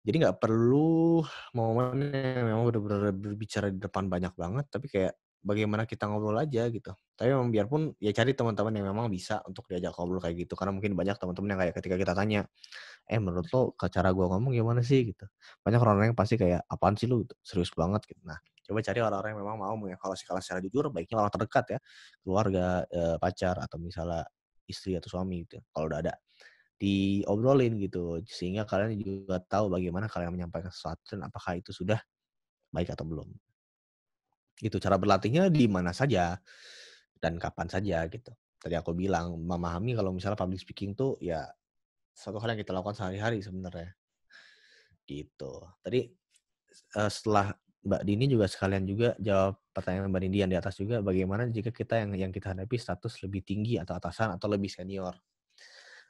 Jadi nggak perlu momen yang memang bener-bener berbicara di depan banyak banget, tapi kayak bagaimana kita ngobrol aja gitu. Tapi memang biarpun ya cari teman-teman yang memang bisa untuk diajak ngobrol kayak gitu, karena mungkin banyak teman-teman yang kayak ketika kita tanya, menurut lo ke cara gua ngomong gimana sih?" Gitu. Banyak orang-orang yang pasti kayak, "Apaan sih lu? Serius banget?" Gitu. Nah, coba cari orang-orang yang memang mau mengevaluasi kalau secara jujur, baiknya orang terdekat ya, keluarga, pacar, atau misalnya istri atau suami gitu, kalau udah ada. Diobrolin gitu, sehingga kalian juga tahu bagaimana kalian menyampaikan sesuatu dan apakah itu sudah baik atau belum. Gitu, cara berlatihnya di mana saja dan kapan saja gitu. Tadi aku bilang, memahami kalau misalnya public speaking tuh ya suatu hal yang kita lakukan sehari-hari sebenarnya, gitu. Tadi, setelah Mbak Dini juga sekalian juga jawab pertanyaan Mbak Nindi yang di atas juga, bagaimana jika kita yang kita hadapi status lebih tinggi atau atasan atau lebih senior?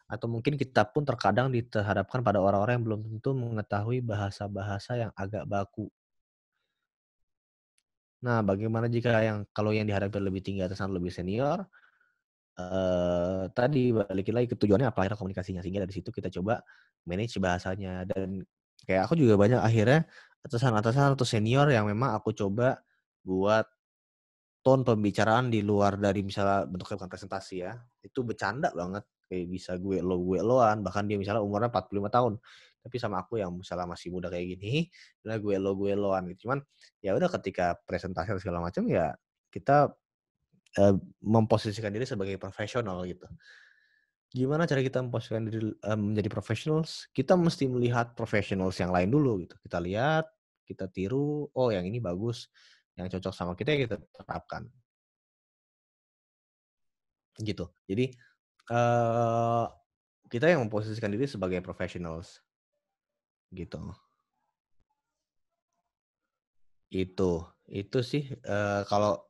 Atau mungkin kita pun terkadang dihadapkan pada orang-orang yang belum tentu mengetahui bahasa-bahasa yang agak baku. Nah, bagaimana jika kalau yang dihadapi lebih tinggi atasan lebih senior, tadi balikin lagi ke tujuannya apa akhirnya komunikasinya, sehingga dari situ kita coba manage bahasanya. Dan kayak aku juga banyak akhirnya atasan-atasan atau senior yang memang aku coba buat tone pembicaraan di luar dari misalnya bentuknya bukan presentasi ya, itu bercanda banget, kayak bisa gue eloan, bahkan dia misalnya umurnya 45 tahun, tapi sama aku yang misalnya masih muda kayak gini, dia gue eloan gitu. Cuman ya udah ketika presentasi atau segala macam ya kita, memposisikan diri sebagai profesional gitu. Gimana cara kita memposisikan diri, menjadi professionals? Kita mesti melihat professionals yang lain dulu gitu. Kita lihat, kita tiru, oh yang ini bagus, yang cocok sama kita ya kita terapkan. Gitu. Jadi, eee, kita yang memposisikan diri sebagai professionals, gitu. Itu sih, kalau,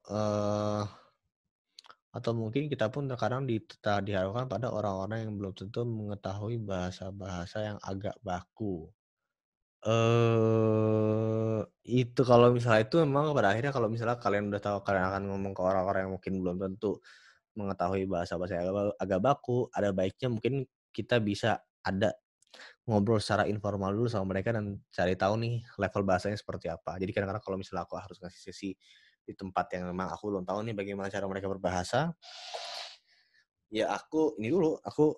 atau mungkin kita pun terkadang dihadapkan pada orang-orang yang belum tentu mengetahui bahasa-bahasa yang agak baku. Itu kalau misalnya itu memang pada akhirnya kalau misalnya kalian udah tahu kalian akan ngomong ke orang-orang yang mungkin belum tentu mengetahui bahasa-bahasa yang agak baku, ada baiknya mungkin kita bisa ada ngobrol secara informal dulu sama mereka dan cari tahu nih level bahasanya seperti apa. Jadi kadang-kadang kalau misalnya aku harus ngasih sesi di tempat yang memang aku belum tahu nih bagaimana cara mereka berbahasa, ya aku ini dulu, aku,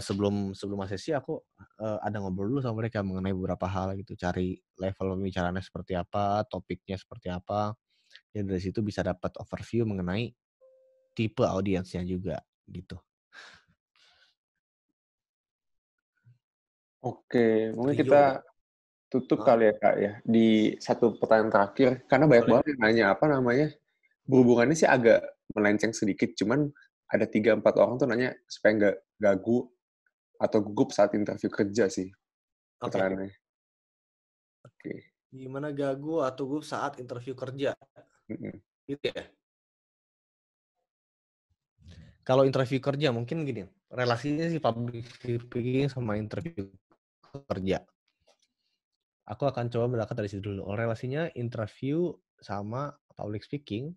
sebelum sebelum sesi aku, ada ngobrol dulu sama mereka mengenai beberapa hal gitu, cari level pembicaraannya seperti apa, topiknya seperti apa, ya dari situ bisa dapat overview mengenai tipe audiensnya juga, gitu. Oke, mungkin Trio. kita tutup Heeh, kali ya Kak ya, di satu pertanyaan terakhir, karena banyak boleh. banget yang nanya, apa namanya, berhubungannya sih agak melenceng sedikit, cuman ada 3-4 orang tuh nanya supaya nggak gagu atau gugup saat interview kerja sih, Oke. pertanyaannya. Oke. Gimana gagu atau gugup saat interview kerja? Mhm. Gitu ya? Kalau interview kerja mungkin gini, relasinya sih public speaking sama interview kerja. Aku akan coba berangkat dari situ dulu. Relasinya interview sama public speaking,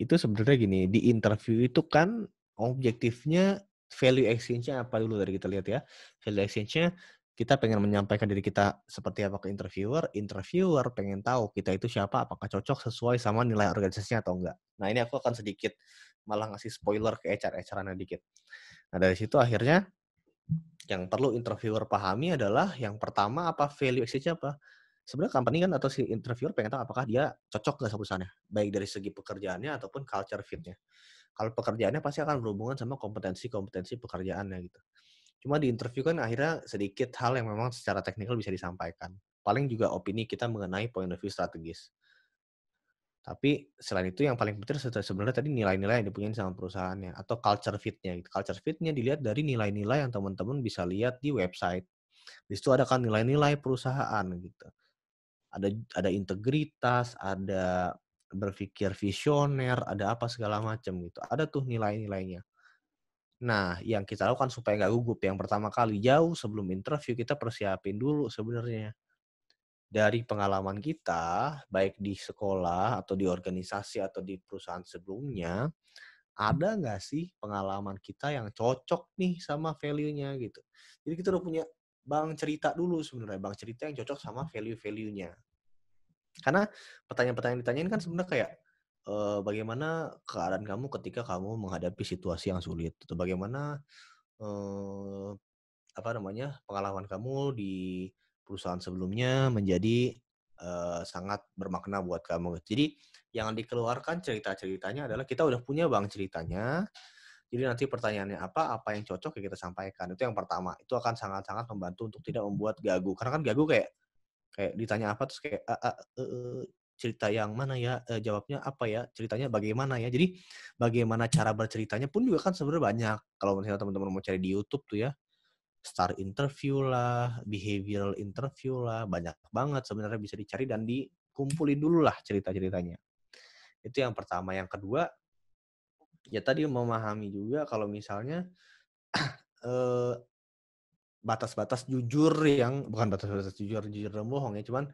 itu sebenarnya gini, di interview itu kan objektifnya value exchange-nya apa dulu dari kita lihat ya. Value exchange-nya kita pengen menyampaikan diri kita seperti apa ke interviewer, interviewer pengen tahu kita itu siapa, apakah cocok sesuai sama nilai organisasinya atau enggak. Nah ini aku akan sedikit malah ngasih spoiler ke HR-HR-nya dikit. Nah dari situ akhirnya yang perlu interviewer pahami adalah yang pertama apa value exchange apa. Sebenarnya company kan atau si interviewer pengen tahu apakah dia cocok nggak sama perusahaannya, baik dari segi pekerjaannya ataupun culture fit-nya. Kalau pekerjaannya pasti akan berhubungan sama kompetensi-kompetensi pekerjaannya gitu. Cuma di interview kan akhirnya sedikit hal yang memang secara teknikal bisa disampaikan. Paling juga opini kita mengenai point of view strategis. Tapi selain itu yang paling penting sebenarnya tadi nilai-nilai yang dipunyai sama perusahaannya atau culture fit-nya gitu. Culture fit-nya dilihat dari nilai-nilai yang teman-teman bisa lihat di website. Di situ ada kan nilai-nilai perusahaan gitu. Ada integritas, ada berpikir visioner, ada apa segala macam gitu. Ada tuh nilai-nilainya. Nah, yang kita lakukan supaya nggak gugup, yang pertama kali jauh sebelum interview kita persiapin dulu sebenarnya. Dari pengalaman kita, baik di sekolah atau di organisasi atau di perusahaan sebelumnya, ada nggak sih pengalaman kita yang cocok nih sama value-nya gitu. Jadi kita udah punya bank cerita dulu sebenarnya, bank cerita yang cocok sama value-value-nya. Karena pertanyaan-pertanyaan yang ditanyain kan sebenarnya kayak, bagaimana keadaan kamu ketika kamu menghadapi situasi yang sulit, atau bagaimana, eee, apa namanya, pengalaman kamu di perusahaan sebelumnya menjadi, sangat bermakna buat kamu. Jadi yang dikeluarkan cerita-ceritanya adalah kita udah punya bank ceritanya, jadi nanti pertanyaannya apa yang cocok ya kita sampaikan. Itu yang pertama, itu akan sangat-sangat membantu untuk tidak membuat gagu. Karena kan gagu kayak kayak ditanya apa terus kayak, cerita yang mana ya, jawabnya apa ya, ceritanya bagaimana ya. Jadi bagaimana cara berceritanya pun juga kan sebenarnya banyak. Kalau misalnya teman-teman mau cari di YouTube tuh ya, star interview lah, behavioral interview lah, banyak banget sebenarnya bisa dicari dan dikumpulin dulu lah cerita-ceritanya. Itu yang pertama. Yang kedua, ya tadi memahami juga kalau misalnya, eee, batas-batas jujur yang bukan batas-batas jujur jujur dan bohong ya, cuman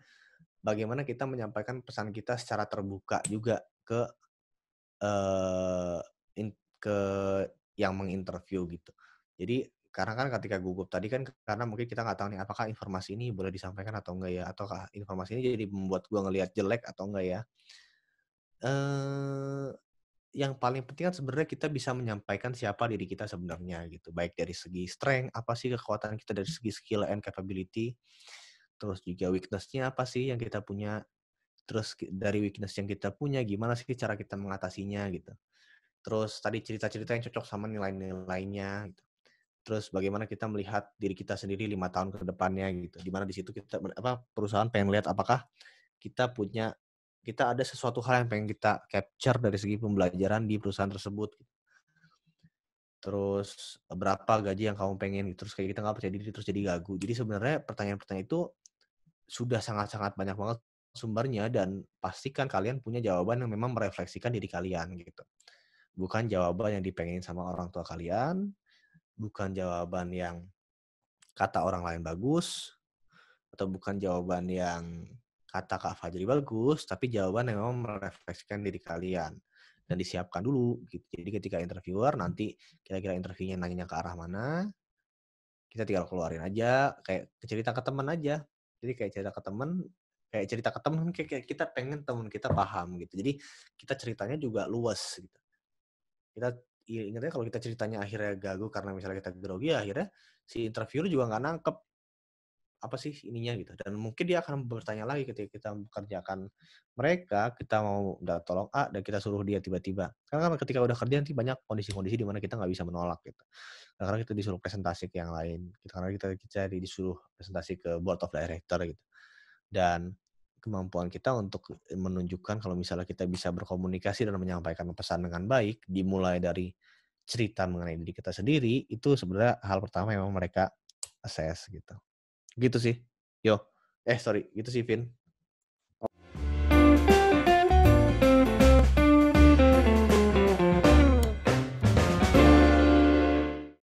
bagaimana kita menyampaikan pesan kita secara terbuka juga ke, eee, in ke yang menginterview gitu. Jadi karena kan ketika gugup tadi kan karena mungkin kita nggak tahu nih apakah informasi ini boleh disampaikan atau enggak ya, ataukah informasi ini jadi membuat gua ngelihat jelek atau enggak ya. Eee, yang paling penting kan sebenarnya kita bisa menyampaikan siapa diri kita sebenarnya gitu, baik dari segi strength, apa sih kekuatan kita dari segi skill and capability, terus juga weakness-nya apa sih yang kita punya. Terus dari weakness yang kita punya, gimana sih cara kita mengatasinya gitu. Terus tadi cerita-cerita yang cocok sama nilai-nilainya gitu. Terus bagaimana kita melihat diri kita sendiri 5 tahun ke depannya gitu. Di mana di situ kita perusahaan pengen lihat apakah kita ada sesuatu hal yang pengen kita capture dari segi pembelajaran di perusahaan tersebut. Terus berapa gaji yang kamu pengen gitu. Terus kayak kita nggak percaya diri terus jadi gagu. Jadi sebenarnya pertanyaan-pertanyaan itu sudah sangat-sangat banyak banget sumbernya dan pastikan kalian punya jawaban yang memang merefleksikan diri kalian gitu. Bukan jawaban yang dipengenin sama orang tua kalian, bukan jawaban yang kata orang lain bagus, atau bukan jawaban yang kata Kak Fajri bagus, tapi jawaban yang memang merefleksikan diri kalian. Dan disiapkan dulu gitu. Jadi ketika interviewer nanti kira-kira interviewnya nanya ke arah mana, kita tinggal keluarin aja kayak cerita ke teman aja. Jadi kayak cerita ke teman kayak kita pengen teman kita paham gitu. Jadi kita ceritanya juga luas gitu. Kita ingatnya kalau kita ceritanya akhirnya gagal karena misalnya kita grogi, akhirnya si interviewer juga nggak nangkep apa sih ininya gitu. Dan mungkin dia akan bertanya lagi ketika kita mengerjakan mereka, kita mau minta tolong A dan kita suruh dia tiba-tiba. Karena kan ketika udah kerja nanti banyak kondisi-kondisi di mana kita nggak bisa menolak gitu. Karena kita disuruh presentasi ke yang lain, karena kita disuruh presentasi ke board of director gitu. Dan kemampuan kita untuk menunjukkan kalau misalnya kita bisa berkomunikasi dan menyampaikan pesan dengan baik, dimulai dari cerita mengenai diri kita sendiri, itu sebenarnya hal pertama yang memang mereka assess gitu. Gitu sih. Yo. Sorry, gitu sih Vin.